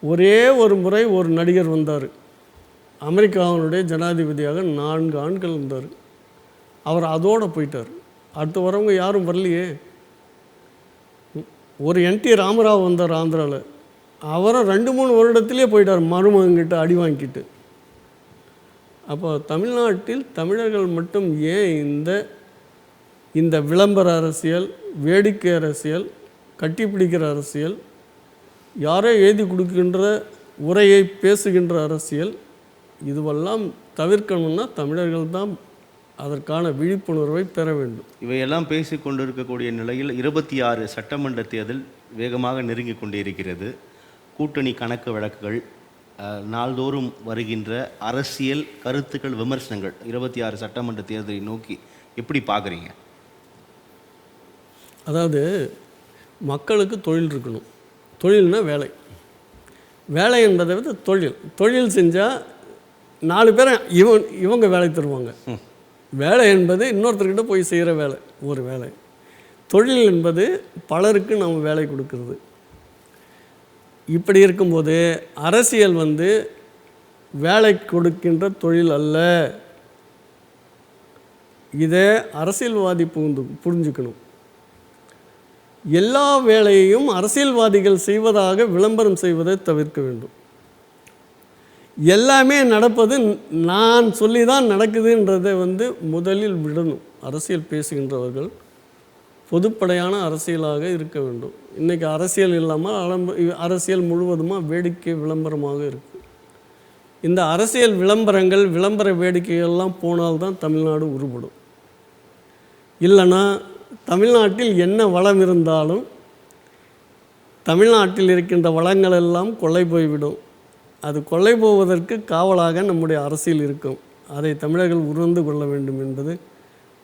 ஒரே ஒரு முறை ஒரு நடிகர் வந்தார், அமெரிக்காவினுடைய ஜனாதிபதியாக 4 ஆண்டுகள் இருந்தார். அவர் அதோடு போயிட்டார். அடுத்து வரவங்க யாரும் வரலையே. ஒரு என்டி ராமராவ் வந்தார் ஆந்திராவில், அவரும் 2-3 வருடத்திலே போயிட்டார், மருமகன்கிட்ட அடி வாங்கிட்டு. அப்போ தமிழ்நாட்டில் தமிழர்கள் மட்டும் ஏன் இந்த விளம்பர அரசியல், வேடிக்கை அரசியல், கட்டிப்பிடிக்கிற அரசியல், யாரோ எழுதி கொடுக்கின்ற உரையை பேசுகின்ற அரசியல், இதுவெல்லாம் தவிர்க்கணும்னா தமிழர்கள் தான் அதற்கான விழிப்புணர்வை பெற வேண்டும். இவையெல்லாம் பேசி கொண்டு இருக்கக்கூடிய நிலையில் 26 சட்டமன்ற தேர்தல் வேகமாக நெருங்கி கொண்டே இருக்கிறது. கூட்டணி கணக்கு வழக்குகள், நாள்தோறும் வருகின்ற அரசியல் கருத்துக்கள், விமர்சனங்கள் 26 சட்டமன்ற தேர்தலை நோக்கி எப்படி பார்க்குறீங்க? அதாவது மக்களுக்கு தொழில் இருக்கணும். தொழில்னா வேலை. வேலை என்பதை விட தொழில் செஞ்சால் 4 பேரை இவங்க வேலை தருவாங்க. வேலை என்பது இன்னொருத்தர்கிட்ட போய் செய்கிற வேலை, ஒரு வேலை. தொழில் என்பது பலருக்கு நம்ம வேலை கொடுக்கறது. இப்படி இருக்கும்போது அரசியல் வேலை கொடுக்கின்ற தொழில் அல்ல. இதை அரசியல்வாதி புரிஞ்சுக்கணும். எல்லா வேலையையும் அரசியல்வாதிகள் செய்வதாக விளம்பரம் செய்வதை தவிர்க்க வேண்டும். எல்லாமே நடப்பது நான் சொல்லி தான் நடக்குதுன்றதை முதலில் விடணும். அரசியல் பேசுகின்றவர்கள் பொதுப்படையான அரசியலாக இருக்க வேண்டும். இன்றைக்கி அரசியல் இல்லாமல் அரசியல் முழுவதுமாக வேடிக்கை விளம்பரமாக இருக்குது. இந்த அரசியல் விளம்பரங்கள், விளம்பர வேடிக்கைகள்லாம் போனால்தான் தமிழ்நாடு உருப்படும். இல்லைன்னா தமிழ்நாட்டில் என்ன வளம் இருந்தாலும் தமிழ்நாட்டில் இருக்கின்ற வளங்கள் எல்லாம் கொள்ளை போய்விடும். அது கொள்ளை போவதற்கு காவலாக நம்முடைய அரசியல் இருக்கும். அதை தமிழர்கள் உணர்ந்து கொள்ள வேண்டும் என்பது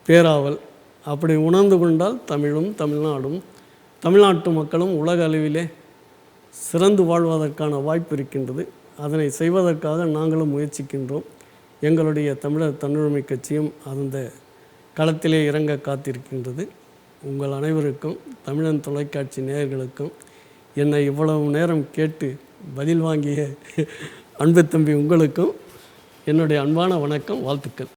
பேராவல். அப்படி உணர்ந்து கொண்டால் தமிழும் தமிழ்நாடும் தமிழ்நாட்டு மக்களும் உலக அளவிலே சிறந்து வாழ்வதற்கான வாய்ப்பு இருக்கின்றது. அதனை செய்வதற்காக நாங்களும் முயற்சிக்கின்றோம். எங்களுடைய தமிழர் தன்னுரிமை கட்சியும் அந்த களத்திலே இறங்க காத்திருக்கின்றது. உங்கள் அனைவருக்கும், தமிழன் தொலைக்காட்சி நேயர்களுக்கும், என்னை இவ்வளவு நேரம் கேட்டு பதில் வாங்கிய அன்பு தம்பி உங்களுக்கும் என்னுடைய அன்பான வணக்கம், வாழ்த்துக்கள்.